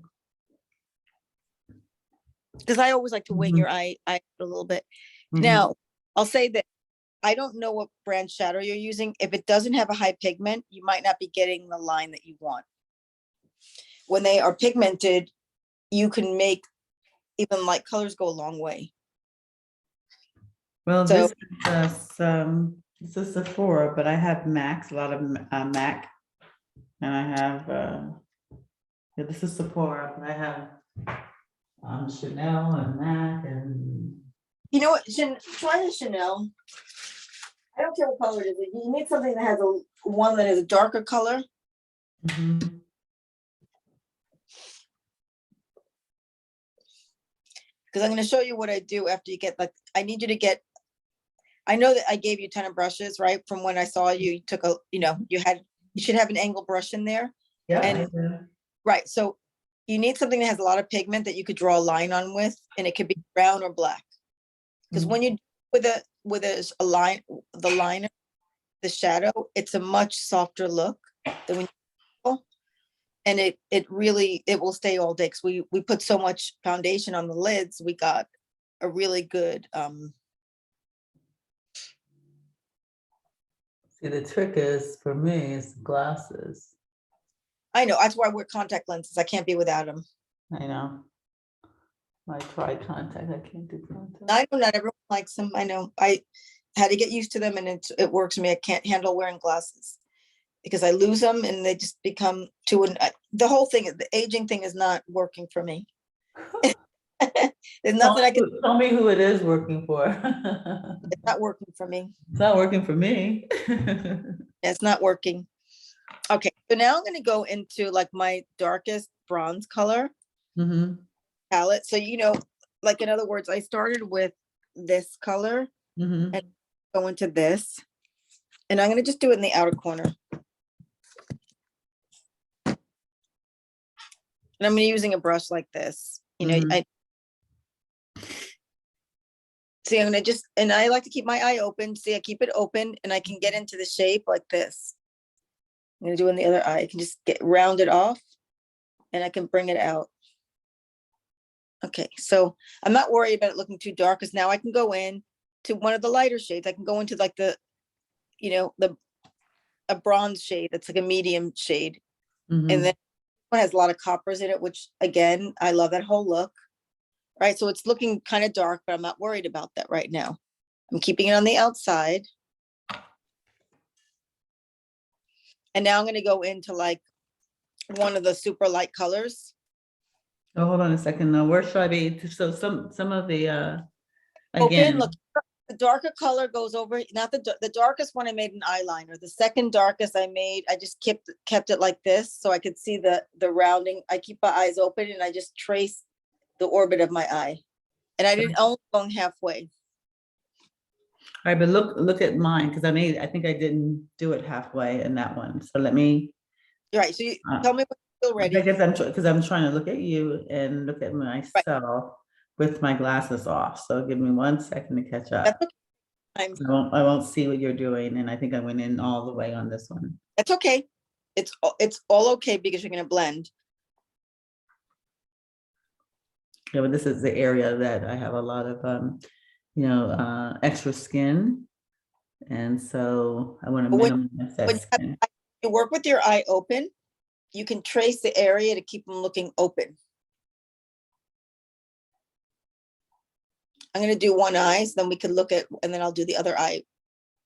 Because I always like to wing Mhm. your eye a little bit. Mhm. Now, I'll say that I don't know what brand shadow you're using. If it doesn't have a high pigment, you might not be getting the line that you want. When they are pigmented, you can make even light colors go a long way. Well, So this is Sephora, but I have Max, a lot of Mac, and I have yeah, this is Sephora, but I have Chanel and Mac and you know what? Try the Chanel. I don't care what color it is. You need something that has one that is a darker color. Mhm. Because I'm going to show you what I do after you get like, I need you to get, I know that I gave you 10 brushes, right? From when I saw you, you took you should have an angle brush in there. Yeah. And I do. right. So you need something that has a lot of pigment that you could draw a line on with, and it could be brown or black. Because when you with a line, the liner, the shadow, it's a much softer look than when and it really will stay all day, because we put so much foundation on the lids. We got a really good See, the trick is for me is glasses. I know, that's why I wear contact lenses. I can't be without them. I know. I try contact. I can't do contact. I know not everyone likes them. I know. I had to get used to them, and it works for me. I can't handle wearing glasses because I lose them and they just become the whole thing, the aging thing is not working for me. There's nothing I can, Tell me who it is working for. it's not working for me. It's not working for me. It's not working. Okay, so now I'm gonna go into like my darkest bronze color Hmm. palette. So, like in other words, I started with this color Hmm. and go into this. And I'm gonna just do it in the outer corner. And I'm using a brush like this. Mhm. I see, I'm gonna just, and I like to keep my eye open. See, I keep it open and I can get into the shape like this. I'm gonna do it in the other eye. I can just get round it off and I can bring it out. Okay, so I'm not worried about it looking too dark because now I can go in to one of the lighter shades. I can go into like a bronze shade that's like a medium shade. And then Mhm. one has a lot of coppers in it, which again, I love that whole look. Right, so it's looking kind of dark, but I'm not worried about that right now. I'm keeping it on the outside. And now I'm gonna go into like one of the super light colors. Oh, hold on a second. Now, where should I be? So some of the Open, look, again. the darker color goes over, not the darkest one I made an eyeliner. The second darkest I made, I just kept it like this so I could see the rounding. I keep my eyes open and I just trace the orbit of my eye. And I didn't only going halfway. All right, but look at mine because I think I didn't do it halfway in that one. So let me. Right, so you Uh, tell me when you're I ready. guess because I'm trying to look at you and look at Right, myself with my glasses off. So give me 1 second to catch that's up. okay. I won't see what you're doing, and I think I went in all the way on this one. That's okay. It's all okay because you're gonna blend. Yeah, but this is the area that I have a lot of extra skin. And so I want to But minimize that when skin. you work with your eye open, you can trace the area to keep them looking open. I'm gonna do one eye, so then we can look at, and then I'll do the other eye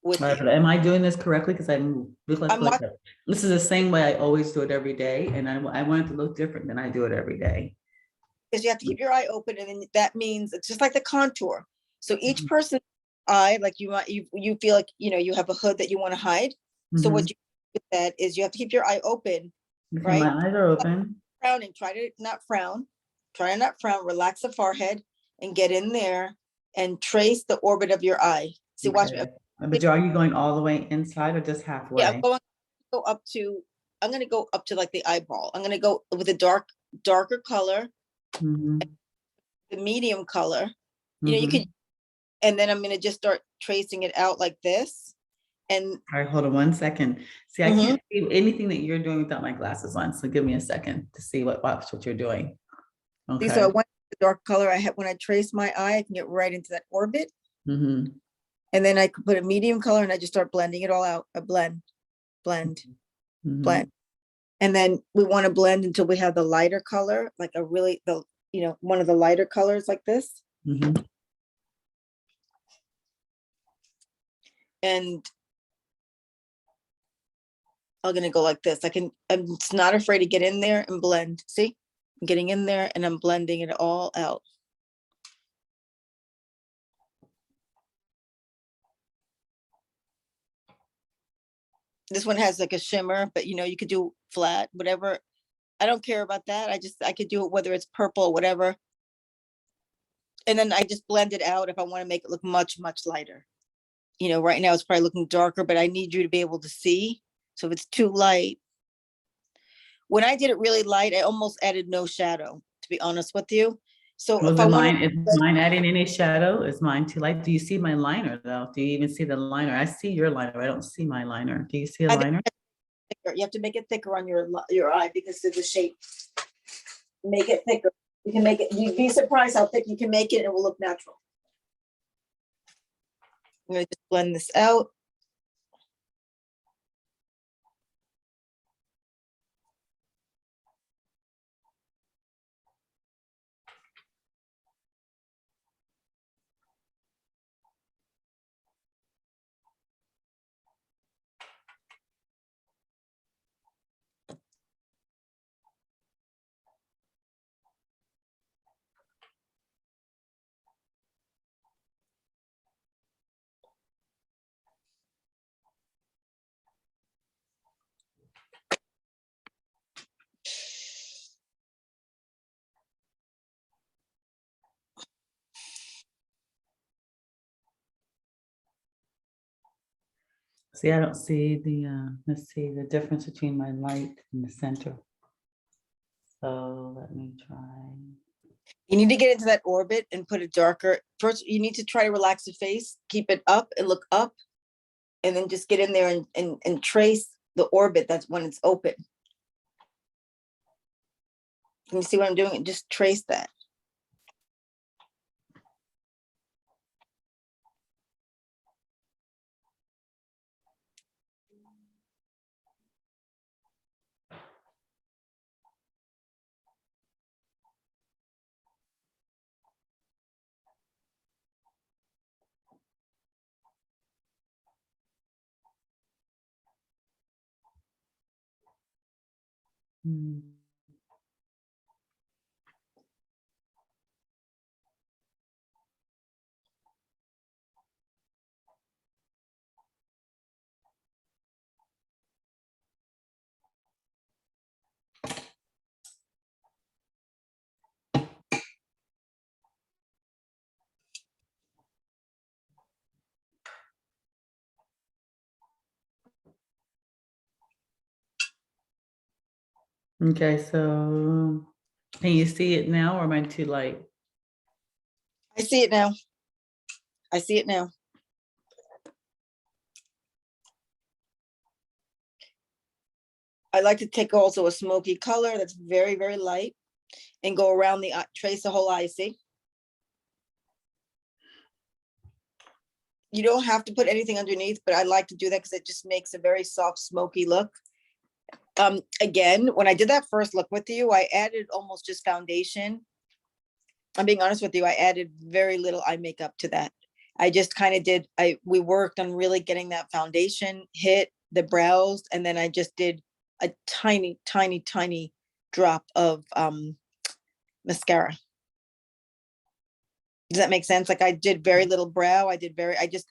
with All right, you. but am I doing this correctly? Because I look I'm watching this is the same way I always do it every day, and I want it to look different than I do it every day. because you have to keep your eye open, and then that means it's just like the contour. So each Mhm. person's eye, like you feel like you have a hood that you want to hide. So what Mhm. you do with that is you have to keep your eye open, Okay, right? my eyes are open. Frowning, try to not frown. Try to not frown, relax the forehead and get in there and trace the orbit of your eye. See, watch me. Okay. But are you going all the way inside or just Yeah, I'm halfway? going to go up to, I'm gonna go up to like the eyeball. I'm gonna go with a darker color, Mhm. the medium color. You could, Mhm. and then I'm gonna just start tracing it out like this. And All right, hold on 1 second. See, I mhm. can't see anything that you're doing without my glasses on. So give me a second to see what you're doing. See, so I Okay. want the dark color I have when I trace my eye, I can get right into that orbit. Mm-hmm. And then I could put a medium color and I just start blending it all out. A blend, blend, Mm-hmm. blend. And then we want to blend until we have the lighter color, like a really one of the lighter colors like this. Mm-hmm. And I'm gonna go like this. I'm not afraid to get in there and blend. See, I'm getting in there and I'm blending it all out. This one has like a shimmer, but you could do flat, whatever. I don't care about that. I could do it whether it's purple or whatever. And then I just blend it out if I want to make it look much, much lighter. Right now it's probably looking darker, but I need you to be able to see. So if it's too light, when I did it really light, I almost added no shadow, to be honest with you. So if Was I it want mine? Is mine adding any shadow? Is mine too light? Do you see my liner though? Do you even see the liner? I see your liner. I don't see my liner. Do you see a I think liner? you have to make it thicker on your eye because of the shape. Make it thicker. You can make it, you'd be surprised how thick you can make it and it will look natural. I'm gonna just blend this out. See, I don't see the, let's see, the difference between my light and the center. So let me try. You need to get into that orbit and put it darker. First, you need to try to relax the face, keep it up and look up, and then just get in there and trace the orbit. That's when it's open. Can you see what I'm doing? Just trace that. Hmm. Okay, so can you see it now or am I too light? I see it now. I see it now. I like to take also a smoky color that's very, very light and go around the eye, trace the whole eye, see? You don't have to put anything underneath, but I like to do that because it just makes a very soft, smoky look. Again, when I did that first look with you, I added almost just foundation. I'm being honest with you, I added very little eye makeup to that. I just kind of did, we worked on really getting that foundation hit the brows, and then I just did a tiny, tiny, tiny drop of mascara. Does that make sense? Like I did very little brow.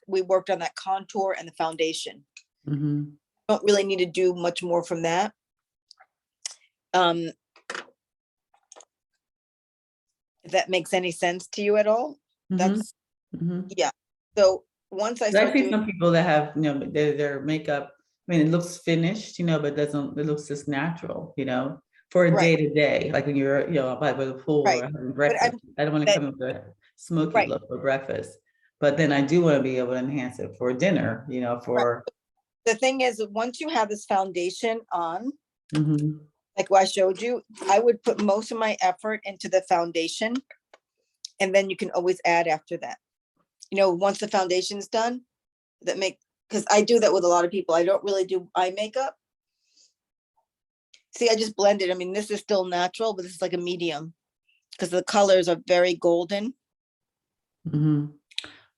We worked on that contour and the foundation. Mm-hmm. Don't really need to do much more from that. If that makes any sense to you at all, that's, yeah. So once I I start see doing, some people that have, their makeup, I mean, it looks finished, but it looks just natural, for a right, day to day, like when you're, by the pool or right. having But breakfast. I don't want to that, come in with a smoky right, look for breakfast. But then I do want to be able to enhance it for dinner, right. for. The thing is, once you have this foundation on, Mhm. like what I showed you, I would put most of my effort into the foundation, and then you can always add after that. Once the foundation's done, because I do that with a lot of people. I don't really do eye makeup. See, I just blended. I mean, this is still natural, but this is like a medium because the colors are very golden. Mhm.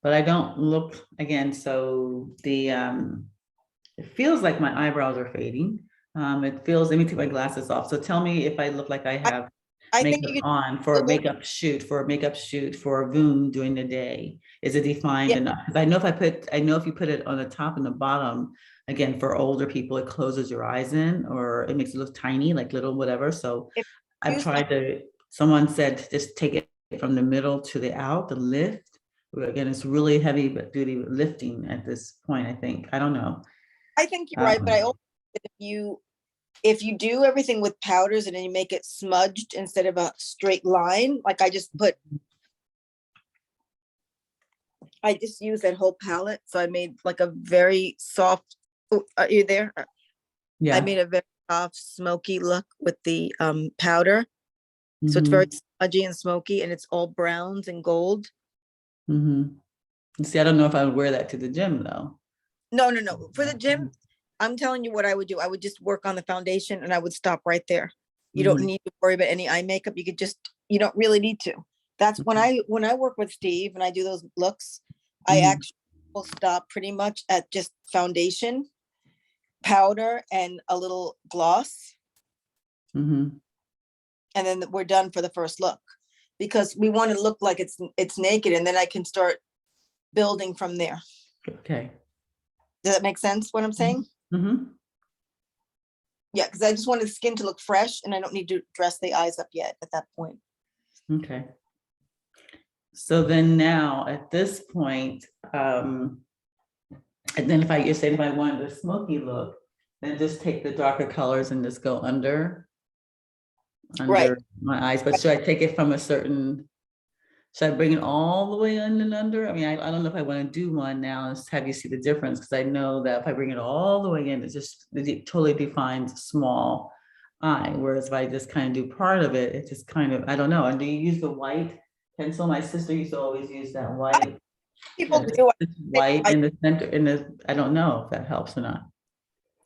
But I don't look, again, so it feels like my eyebrows are fading. Let me take my glasses off. So tell me if I look like I I, have I think makeup you could on a for a little, makeup shoot, for a Voom during the day. Is it defined yeah, enough? Because I know if you put it on the top and the bottom, again, for older people, it closes your eyes in, or it makes it look tiny, like little whatever. So if I've you use, tried someone said, just take it from the middle to the out, the lift. Again, it's really heavy but duty lifting at this point, I think. I don't know. I think you're right, but I also if you do everything with powders and then you make it smudged instead of a straight line, like I just used that whole palette. So I made like a very soft, oh, are you there? I Yeah. made a very soft, smoky look with the powder. So it's very Mhm. smudgy and smoky, and it's all browns and gold. Mhm. See, I don't know if I would wear that to the gym though. No, no, no. For the gym, I'm telling you what I would do. I would just work on the foundation and I would stop right there. You don't Mhm. need to worry about any eye makeup. You don't really need to. That's when I work with Steve and I do those looks, I Mhm. actually will stop pretty much at just foundation, powder, and a little gloss. Mhm. And then we're done for the first look because we want to look like it's naked, and then I can start building from there. Okay. Does that make sense what I'm saying? Mhm. Yeah, because I just wanted the skin to look fresh and I don't need to dress the eyes up yet at that point. Okay. So then now at this point, And then if I, you're saying if I wanted a smoky look, then just take the darker colors and just go Right. under my eyes. But should I take it from a certain, should I bring it all the way in and under? I mean, I don't know if I want to do one now and just have you see the difference, because I know that if I bring it all the way in, it totally defines a small eye. Whereas if I just kind of do part of it, it just kind of, I don't know. And do you use the white pencil? My sister used to always use that white. People That do. it's white in the center, I don't know if that helps or not.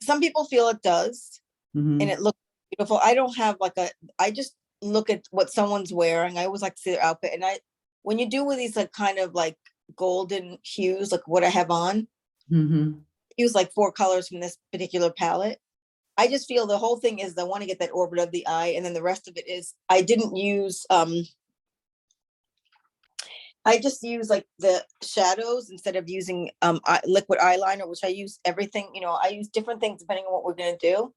Some people feel it does, and Mhm, it looks beautiful. I don't have like I just look at what someone's wearing. I always like to see their outfit. And when you do with these like kind of like golden hues, like what I have on, mhm, use like 4 colors from this particular palette. I just feel the whole thing is I want to get that orbit of the eye, and then the rest of it is I didn't use I just use like the shadows instead of using liquid eyeliner, which I use everything, I use different things depending on what we're gonna do.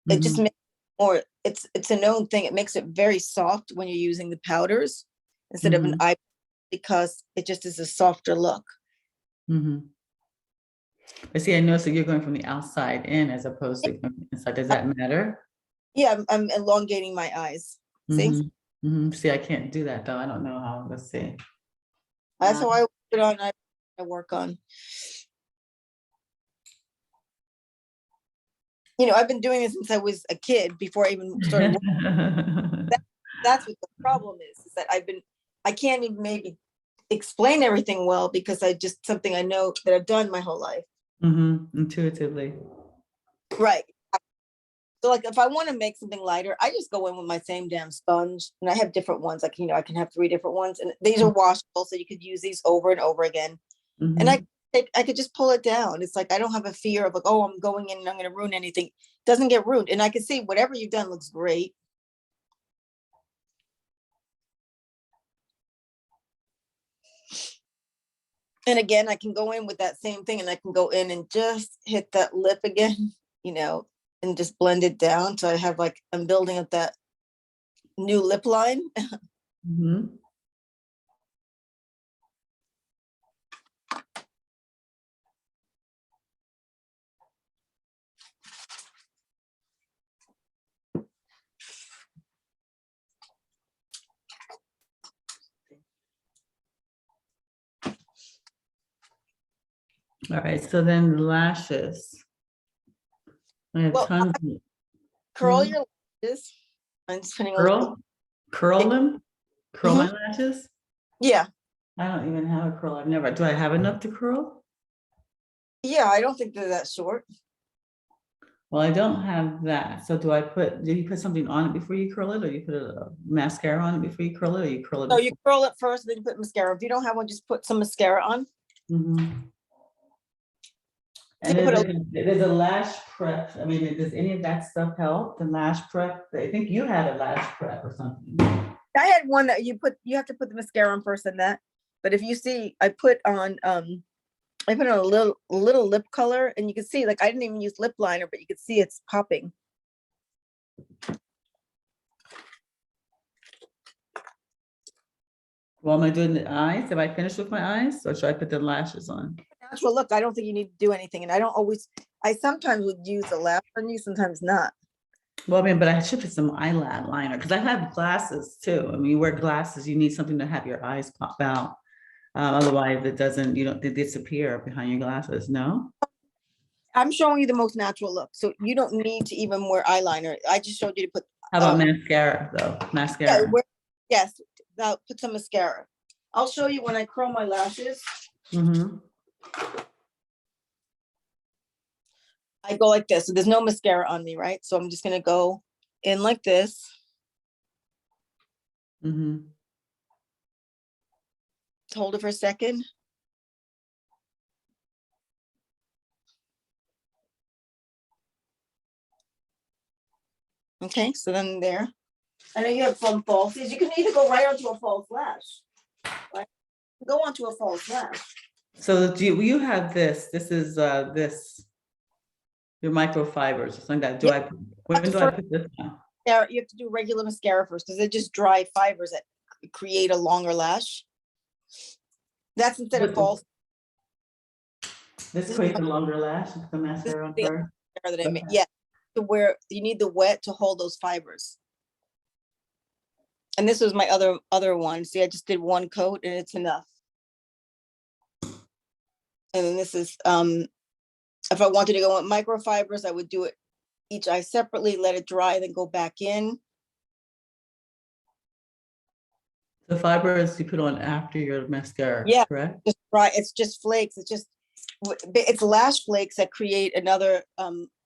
It just mhm, makes more, it's a known thing. It makes it very soft when you're using the powders instead of an mhm, eye, because it just is a softer look. mhm. But see, I know, so you're going from the outside in as opposed to from the inside. Does that matter? Yeah, I'm elongating my eyes. See, Mhm, mhm. See, I can't do that though. I don't know how. Let's see. that's Uh, how I put on. I work on. I've been doing this since I was a kid before I even started working. That's what the problem is that I can't even maybe explain everything well because I just something I know that I've done my whole life. Intuitively. Right. So like if I want to make something lighter, I just go in with my same damn sponge, and I have different ones. Like, I can have 3 different ones, and these are washable, so you could use these over and over again. And Mhm. I could just pull it down. It's like I don't have a fear of like, oh, I'm going in and I'm going to ruin anything. It doesn't get ruined, and I can see whatever you've done looks great. And again, I can go in with that same thing, and I can go in and just hit that lip again, and just blend it down. So I have like, I'm building up that new lip line. Mhm. All right. So then the lashes. I have Well, tons. curl Hmm? your lashes. I'm just putting a little, Curl? Curl them? Curl mhm, my lashes? yeah. I don't even have a curl. I've never. Do I have enough to curl? Yeah, I don't think they're that short. Well, I don't have that. So do you put something on it before you curl it, or you put a mascara on it before you curl it, or you curl it So you before? curl it first, then you put mascara. If you don't have one, just put some mascara on. Mhm. So And you put a, there's a lash prep. I mean, does any of that stuff help? The lash prep? I think you had a lash prep or something. I had one that you have to put the mascara on first and that. But if you see, I put on a little lip color, and you can see like I didn't even use lip liner, but you can see it's popping. Well, am I doing the eyes? Have I finished with my eyes, or should I put the lashes on? Natural look, I don't think you need to do anything. And I sometimes would use a lash on you, sometimes not. Well, I mean, but I should put some eyeliner because I have glasses too. I mean, you wear glasses, you need something to have your eyes pop out. Otherwise, they disappear behind your glasses. No. I'm showing you the most natural look. So you don't need to even wear eyeliner. I just showed you to put, How about mascara though? yeah, Mascara. yes, now put some mascara. I'll show you when I curl my lashes. Mm-hmm. I go like this. So there's no mascara on me, right? So I'm just going to go in like this. Mm-hmm. Hold it for a second. Okay, so then there. I know you have some falsies. You can either go right onto a false lash. Right? Go onto a false lash. So you have this? This is your microfibers or something like that. Yeah, When do I put this on? you have to do regular mascara first because they're just dry fibers that create a longer lash. That's instead of With the- false. This This is creates a longer lash, the this is mascara on the her. mascara that I made. Okay. Yeah, to where you need the wet to hold those fibers. And this was my other one. See, I just did one coat and it's enough. And then this is if I wanted to go with microfibers, I would do it each eye separately, let it dry, then go back in. The fibers you put on after your mascara, Yeah, correct? just dry. It's just flakes. It's lash flakes that create another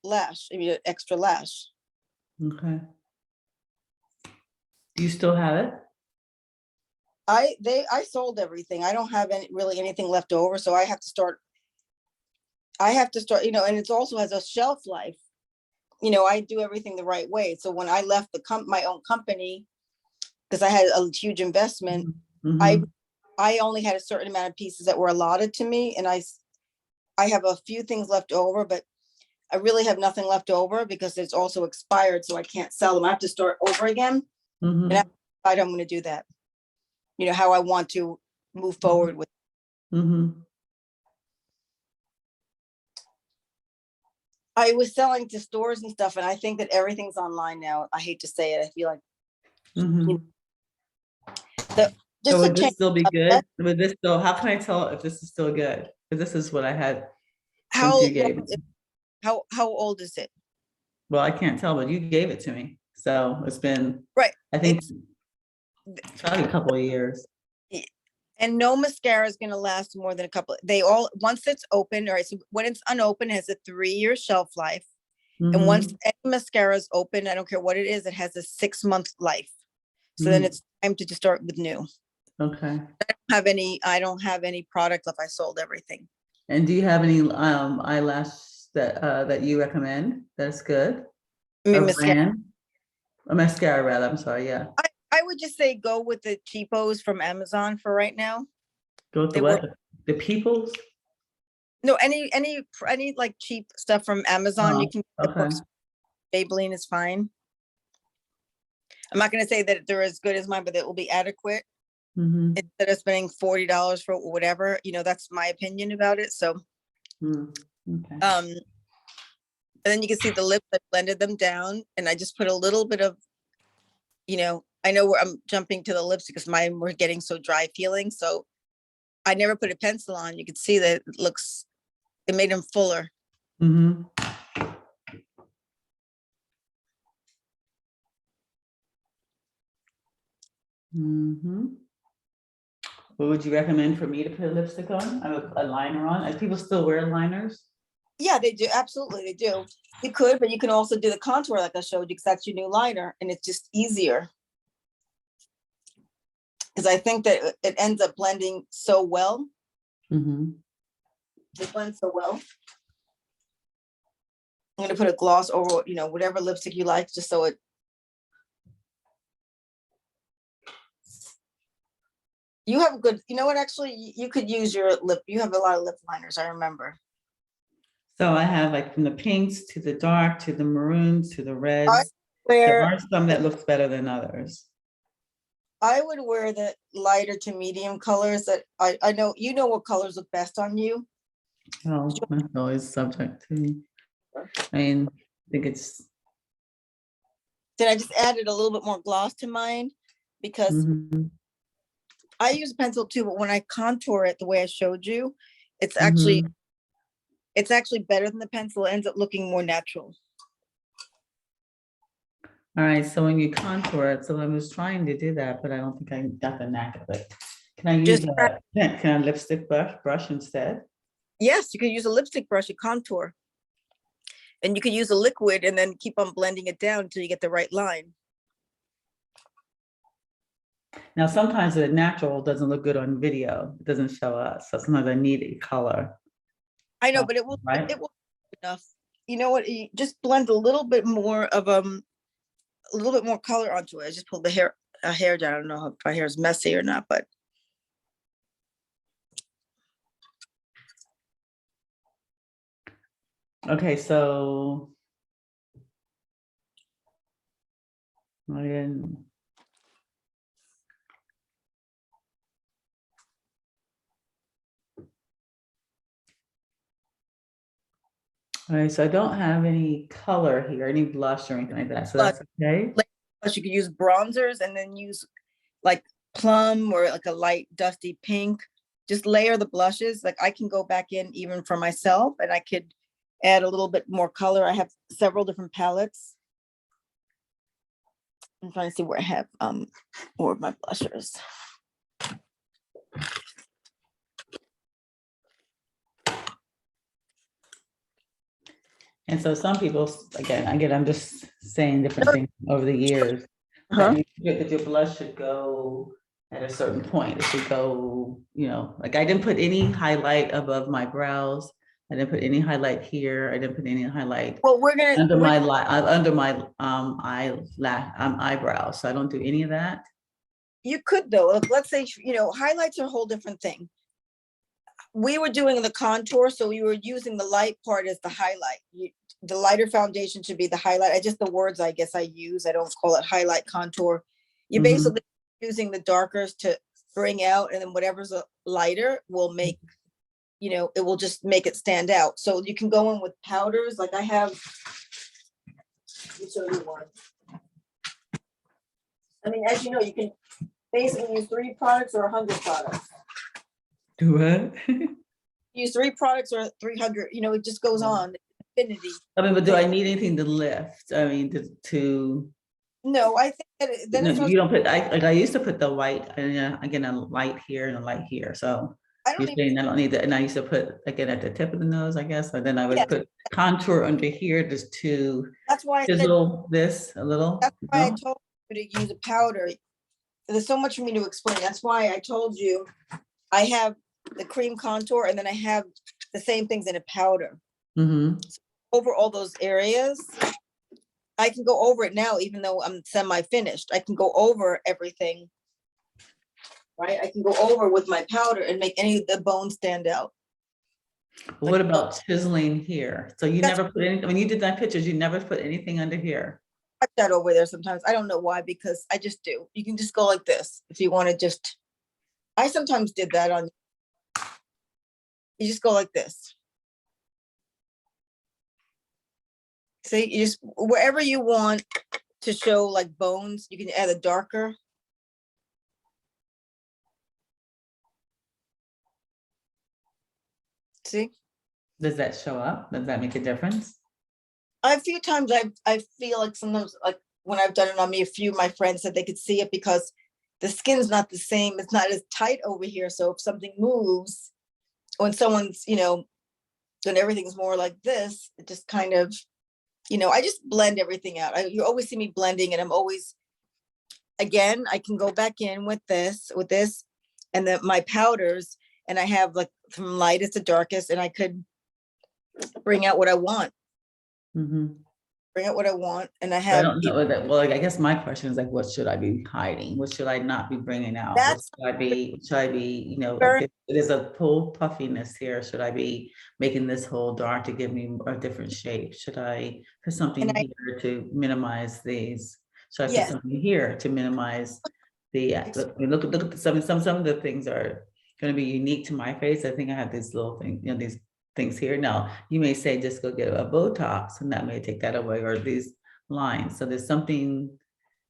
lash, I mean, an extra lash. Okay. Do you still have it? I sold everything. I don't have really anything left over, so I have to start, you know, and it also has a shelf life. You know, I do everything the right way. So when I left my own company, because I had a huge investment, Mhm. I only had a certain amount of pieces that were allotted to me, and I have a few things left over, but I really have nothing left over because it's also expired, so I can't sell them. I have to start over again, and Mhm. I'm going to do that. You know, how I want to move forward with. Mhm. I was selling to stores and stuff, and I think that everything's online now. I hate to say it. I feel like, you Mhm. know, So just to would this change still be up good? that. Would this still, how can I tell if this is still good? Because this is what I had since How you gave it. how old is it? Well, I can't tell, but you gave it to me. So it's been, Right. I think, It's probably a couple of years. and no mascara is going to last more than a couple. They all, once it's open, or so when it's unopened, it has a 3-year shelf life. And once Mhm. any mascara is open, I don't care what it is, it has a 6-month life. So then Mhm. it's time to just start with new. Okay. I don't have any product left. I sold everything. And do you have any eyelash that you recommend that's good? I A mean, mascara. brand? A mascara rather, I'm sorry, yeah. I would just say go with the cheapos from Amazon for right now. Go with the They work. what? The Peoples? No, any like cheap stuff from Amazon. Oh, You can get okay. books. Maybelline is fine. I'm not going to say that they're as good as mine, but it will be adequate. Mhm. Instead of spending $40 for whatever, you know, that's my opinion about it. So, Mm, okay. and then you can see the lips. I blended them down, and I just put a little bit of, you know, I know where I'm jumping to the lips because mine were getting so dry feeling. So I never put a pencil on. You can see that it made them fuller. Mhm. Mhm. What would you recommend for me to put a lipstick on? A liner on? People still wear liners? Yeah, they do. Absolutely, they do. You could, but you can also do the contour like I showed you because that's your new liner, and it's just easier. Because I think that it ends up blending so well. Mhm. It blends so well. I'm gonna put a gloss over, you know, whatever lipstick you like, just so it. You have a good, you know what, actually, you could use your lip, you have a lot of lip liners, I remember. So I have like from the pinks to the dark to the maroons to the I reds. There wear, are some that looks better than others. I would wear the lighter to medium colors that I know, you know what colors look best on you. Oh, that's always subject to, I mean, I think it's, Then I just added a little bit more gloss to mine because mhm, I use a pencil too, but when I contour it the way I showed you, it's actually, mhm. it's actually better than the pencil. It ends up looking more natural. All right, so when you contour it, so I was trying to do that, but I don't think I got the knack of it. Can I use Just, a, can I lipstick brush instead? yes, you could use a lipstick brush to contour. And you could use a liquid and then keep on blending it down until you get the right line. Now, sometimes the natural doesn't look good on video. It doesn't show us. So sometimes I need a color, I know, but right? it will be enough. You know what? You just blend a little bit more of a little bit more color onto it. I just pulled the hair down. I don't know if my hair is messy or not, but Okay, so I didn't. All right, so I don't have any color here, any blush or anything like that, so But that's okay. plus you could use bronzers and then use like plum or like a light dusty pink. Just layer the blushes. Like I can go back in even for myself and I could add a little bit more color. I have several different palettes. I'm trying to see where I have more of my blushers. And so some people, again, I'm just saying different things over the years. Uh-huh. That your blush should go at a certain point. It should go, like I didn't put any highlight above my brows. I didn't put any highlight here. I didn't put any highlight Well, we're gonna under my eyebrows. So I don't do any of that. you could though. Let's say highlights are a whole different thing. We were doing the contour, so we were using the light part as the highlight. The lighter foundation should be the highlight. I just the words I guess I use. I don't call it highlight contour. You're basically using the darkers to bring out, and then whatever's a lighter will make, it will just make it stand out. So you can go in with powders. Like I have, let me show you one. I mean, as you know, you can basically use 3 products or 100 products. Do it. Use 3 products or 300, it just goes on infinity. I mean, but do I need anything to lift? I mean, to No, I think that then no, you don't put, I used to put the white, and again, a light here and a light here, so I you're don't even, saying I don't need that, and I used to put, again, at the tip of the nose, I guess, and then I yeah, would put contour under here just to that's why I said, chisel this a little. that's why I told you to use a powder. There's so much for me to explain. That's why I told you I have the cream contour and then I have the same things in a powder. Mm-hmm. Over all those areas, I can go over it now, even though I'm semi-finished. I can go over everything, right? I can go over with my powder and make any of the bones stand out. But what about chiseling here? So you never put any, when you did that pictures, you never put anything under here? I that over there sometimes. I don't know why, because I just do. You can just go like this if you want to just, I sometimes did that on, you just go like this. See, you just, wherever you want to show like bones, you can add a darker. See? Does that show up? Does that make a difference? A few times I feel like sometimes, like when I've done it on me, a few of my friends said they could see it because the skin's not the same. It's not as tight over here. So if something moves, when someone's, then everything's more like this, it just kind of, I just blend everything out. You always see me blending, and I'm always, again, I can go back in with this, and then my powders, and I have like from lightest to darkest, and I could bring out what I want. Mm-hmm. Bring out what I want, and I I have. don't know that. Well, like, I guess my question is like, what should I be hiding? What should I not be bringing out? What That's should I be, very, like there's a full puffiness here. Should I be making this whole dark to give me a different shape? Should I put and something I, here to minimize these? Should I put yes, something here to minimize the, look at some of the things are going to be unique to my face. I think I have this little thing, these things here. Now, you may say, just go get a Botox and that may take that away, or these lines. So there's something,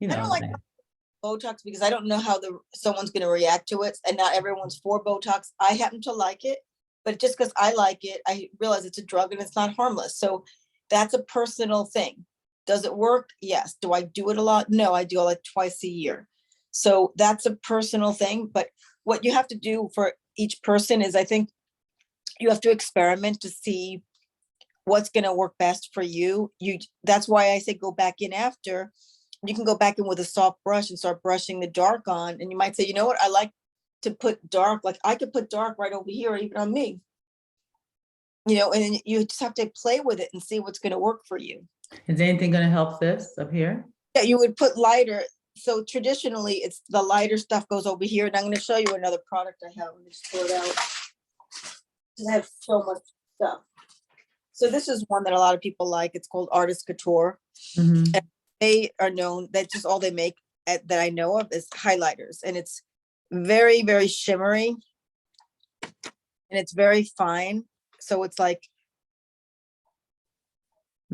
I don't like Botox because I don't know how someone's going to react to it, and not everyone's for Botox. I happen to like it, but just because I like it, I realize it's a drug and it's not harmless. So that's a personal thing. Does it work? Yes. Do I do it a lot? No, I do it like twice a year. So that's a personal thing. But what you have to do for each person is, I think you have to experiment to see what's going to work best for you. That's why I say go back in after. You can go back in with a soft brush and start brushing the dark on. And you might say, you know what, I like to put dark, like I could put dark right over here, even on me. And then you just have to play with it and see what's going to work for you. Is anything going to help this up here? Yeah, you would put lighter. So traditionally, it's the lighter stuff goes over here. And I'm going to show you another product I have. Let me just pull it out. I have so much stuff. So this is one that a lot of people like. It's called Artist Couture. Mm-hmm. And they are known, that's just all they make that I know of is highlighters. And it's very, very shimmery. And it's very fine. So it's like,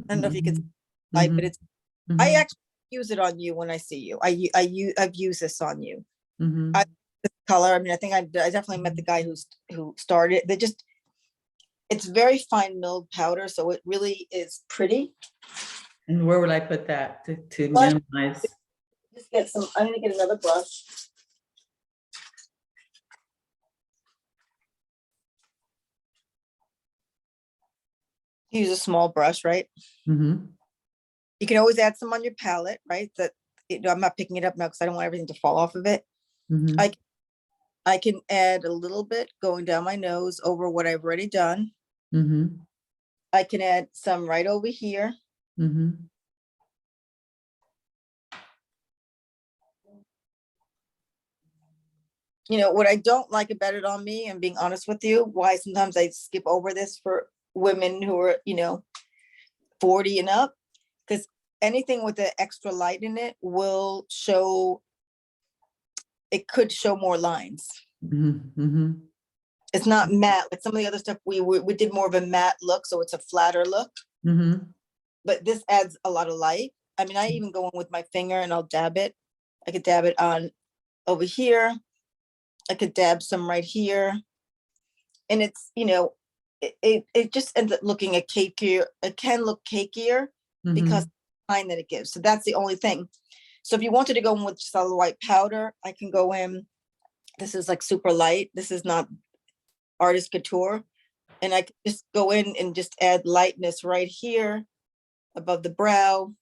I don't know if you can see Mhm, the light, but mhm, it's, I mhm, actually use it on you when I see you. I've used this on you. I, mhm, this color, I mean, I think I definitely met the guy who started, they just, it's very fine milled powder, so it really is pretty. And where would I put that to But minimize? just get some, I'm gonna get another brush. Use a small brush, right? Mhm, You can always add some on your palette, right? That, I'm not picking it up now because I don't want everything to fall off of it. mhm, I I can add a little bit going down my nose over what I've already done. mhm, I can add some right over here. mhm, You know, what I don't like about it on me, and being honest with you, why sometimes I skip over this for women who are, 40 and up, because anything with the extra light in it will show, it could show more lines. mhm, mhm, It's not matte, like some of the other stuff, we did more of a matte look, so it's a flatter look, mhm, but this adds a lot of light. I mean, I even go in with my finger and I'll dab it. I could dab it on over here. I could dab some right here. And it's, it just ends up looking a cakier, it can look cakier because mhm, that it gives. So that's the only thing. So if you wanted to go in with solid white powder, I can go in. This is like super light. This is not artist couture. And I can just go in and just add lightness right here above the brow.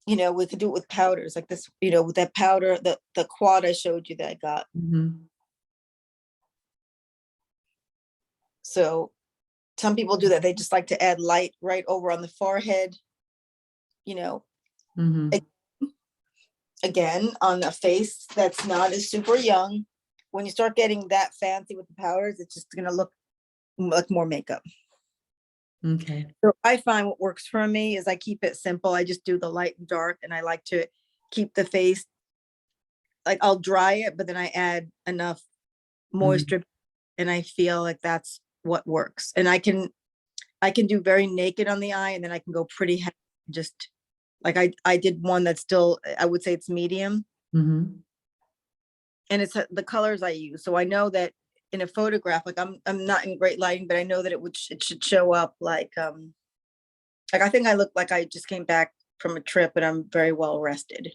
We could do it with powders like this, with that powder, the quad I showed you that I got. mhm, So some people do that. They just like to add light right over on the forehead, you know, mhm. again, on a face that's not as super young. When you start getting that fancy with the powders, it's just gonna look like more makeup. Okay. So I find what works for me is I keep it simple. I just do the light and dark, and I like to keep the face, like I'll dry it, but then I add enough Mhm, moisture, and I feel like that's what works. And I can do very naked on the eye, and then I can go pretty heavy, just like I did one that's still, I would say it's medium, mhm, and it's the colors I use. So I know that in a photograph, like I'm not in great lighting, but I know that it should show up like I think I look like I just came back from a trip and I'm very well rested.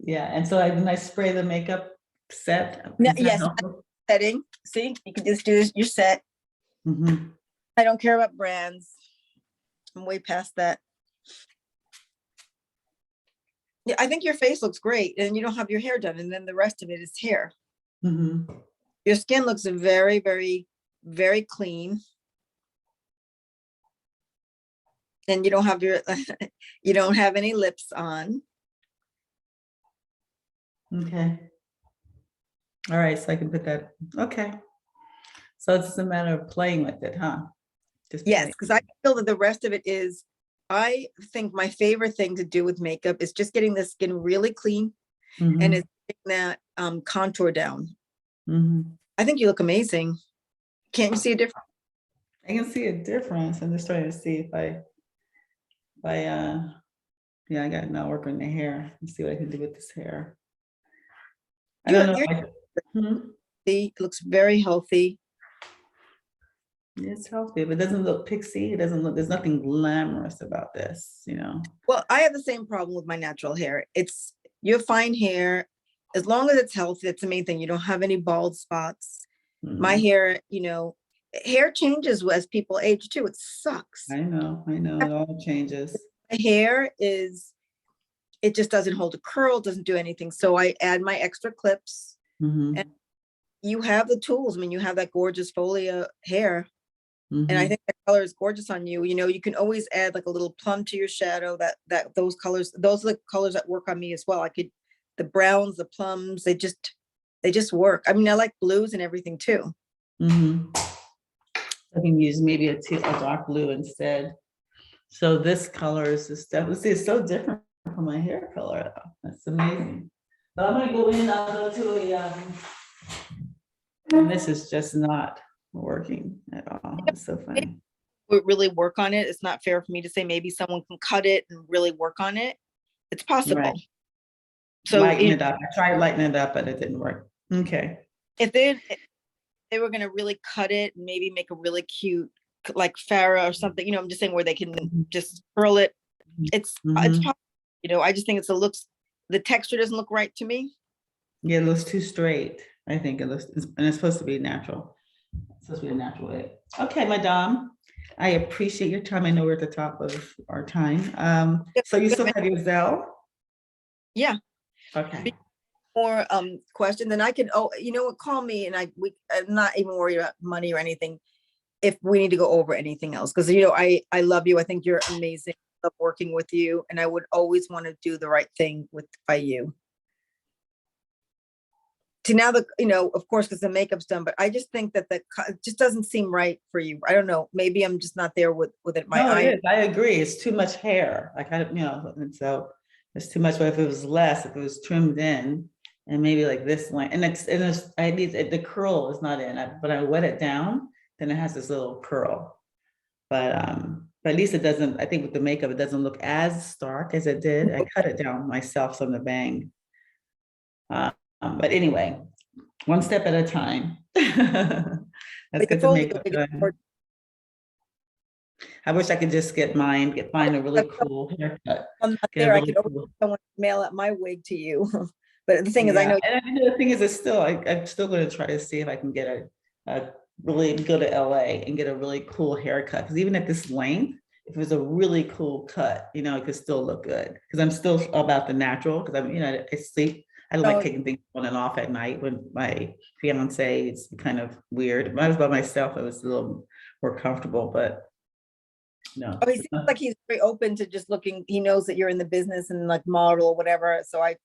yeah, and so then I spray the makeup set, Now, is that yes, helpful? setting. See, you can just do your set. Mhm, I don't care about brands. I'm way past that. Yeah, I think your face looks great, and you don't have your hair done, and then the rest of it is hair. mhm, Your skin looks very, very, very clean, and you don't have your you don't have any lips on. okay. All right, so I can put that, okay. So it's just a matter of playing with it, huh? Just Yes, playing. because I feel that the rest of it is, I think my favorite thing to do with makeup is just getting the skin really clean, and Mhm, it's getting that contour down. mhm. I think you look amazing. Can't you see a difference? I can see a difference. I'm just trying to see if I yeah, I got now work on the hair. Let's see what I can do with this hair. I don't know You're if I hmm? healthy. It looks very healthy. It's healthy, but it doesn't look pixie. It doesn't look, there's nothing glamorous about this. Well, I have the same problem with my natural hair. You have fine hair. As long as it's healthy, that's the main thing. You don't have any bald spots. My Mm, hair, hair changes as people age too. It sucks. I know, it all changes. My hair it just doesn't hold a curl, doesn't do anything. So I add my extra clips, and Mhm, you have the tools. I mean, you have that gorgeous folia hair, and I mhm, think that color is gorgeous on you. You can always add like a little plum to your shadow. That those colors, those are the colors that work on me as well. The browns, the plums, they just work. I mean, I like blues and everything too. mhm. I can use maybe a dark blue instead. So this color is just definitely, see, it's so different from my hair color. Though. That's amazing. But I'm gonna go in, I'll go to and this is just not working at all. It's so funny. really work on it. It's not fair for me to say maybe someone can cut it and really work on it. It's possible. Right. So Lighten it up. I tried lightening it up, but it didn't work. Okay. if they were gonna really cut it and maybe make a really cute like Farrah or something, I'm just saying where they can just curl it. It's Mhm. possible, I just think the texture doesn't look right to me. Yeah, it looks too straight. I think it looks, and it's supposed to be natural. It's supposed to be a natural way. Okay, Madame, I appreciate your time. I know we're at the top of our time. So you still have your Zelle? Yeah. Okay. More questions, and I can, what, call me and I'm not even worried about money or anything if we need to go over anything else, because I love you. I think you're amazing. I love working with you, and I would always want to do the right thing by you. To now, of course, because the makeup's done, but I just think that it just doesn't seem right for you. I don't know. Maybe I'm just not there with it. My No, it eye. is. I agree. It's too much hair. Like and so it's too much. But if it was less, if it was trimmed in, and maybe like this length, I need the curl is not in. But I wet it down, then it has this little curl. But at least it doesn't. I think with the makeup, it doesn't look as stark as it did. I cut it down myself from the bang. But anyway, one step at a time. Let's get the makeup done. I wish I could just find a really cool haircut. I'm not Get a there. I really could always cool. someone mail out my wig to you. But the thing is, I Yeah, know and the thing is, I'm still going to try to see if I can get a really go to LA and get a really cool haircut. Because even at this length, if it was a really cool cut, it could still look good. Because I'm still about the natural. Because I sleep. I don't like taking things on and off at night when my fiance is kind of weird. When I was by myself, it was a little more comfortable, but no. he seems like he's very open to just looking. He knows that you're in the business and like model or whatever. So I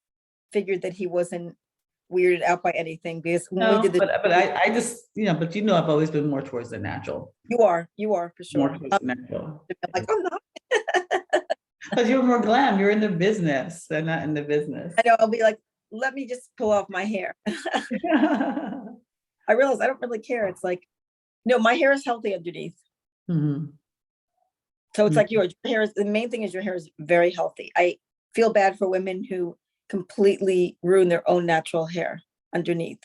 figured that he wasn't weirded out by anything, because when we No, did the, but I just, but I've always been more towards the natural, you are for more sure. towards the natural. Like, I'm not. Because you're more glam, you're in the business. They're not in the business. I know. I'll be like, let me just pull off my hair. I realize I don't really care. It's like, no, my hair is healthy underneath. Mhm. So it's like your hair is, the main thing is your hair is very healthy. I feel bad for women who completely ruin their own natural hair underneath.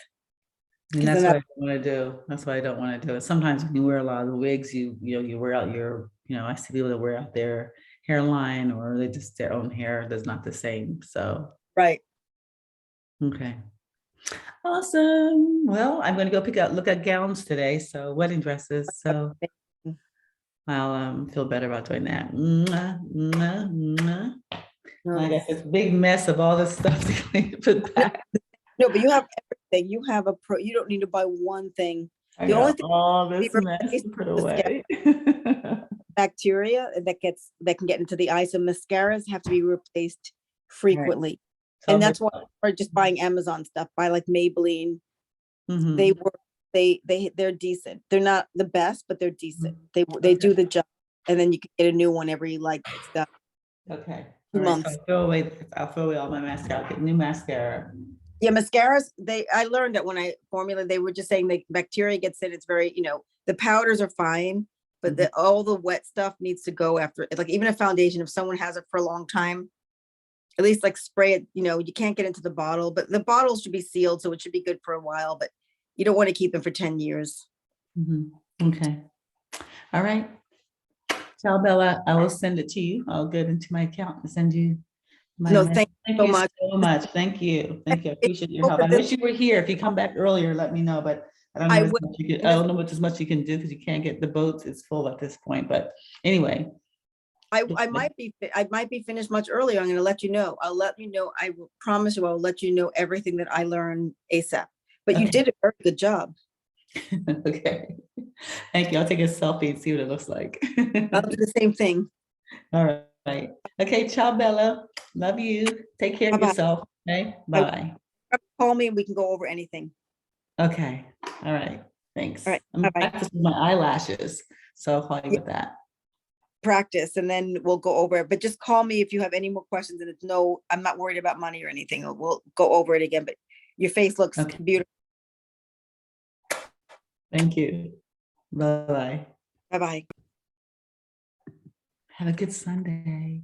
And that's what I don't want to do. That's why I don't want to do it. Sometimes when you wear a lot of wigs, you wear out I see people that wear out their hairline, or their own hair that's not the same. So, right. okay. Awesome. Well, I'm going to go look at gowns today. So wedding dresses. So I'll feel better about doing that. Mwah, mwah, mwah. I got this big mess of all this stuff to clean, put back. No, but you have everything. You have you don't need to buy one thing. I The only got thing all this mess to put away. bacteria that can get into the eye. So mascaras have to be replaced frequently. Right. So And that's why we're just buying Amazon stuff, buy like Maybelline. Mhm. They're decent. They're not the best, but they're decent. They Okay. do the job. And then you can get a new one every like stuff. Okay. 2 All right. months. So I'll throw away all my mascara, get new mascara. Yeah, mascaras, I learned that when I formulated, they were just saying the bacteria gets in, it's very, the powders are fine, but all the wet stuff needs to go after, like even a foundation, if someone has it for a long time, at least like spray it, you can't get into the bottle, but the bottles should be sealed, so it should be good for a while, but you don't want to keep them for 10 years. Okay. All right. Tell Bella, I will send it to you. I'll get into my account and send you No, thank you so much. so much. Thank you. Thank you. I appreciate your help. I wish you were here. If you come back earlier, let me know, but I don't know I don't know as much you can do because you can't get the boats. It's full at this point, but anyway. I might be finished much earlier. I'm going to let you know. I'll let you know. I will promise you, I'll let you know everything that I learned ASAP, but you did a very good job. Okay. Thank you. I'll take a selfie and see what it looks like. I'll do the same thing. All right. Okay. Ciao, Bella. Love you. Take care of yourself. Okay. Bye. Call me and we can go over anything. Okay. All right. Thanks. All right. I'm practicing my eyelashes, so I'll call you with that. Practice, and then we'll go over it. But just call me if you have any more questions. And it's I'm not worried about money or anything. We'll go over it again. But your face looks beautiful. Thank you. Bye-bye. Bye-bye. Have a good Sunday.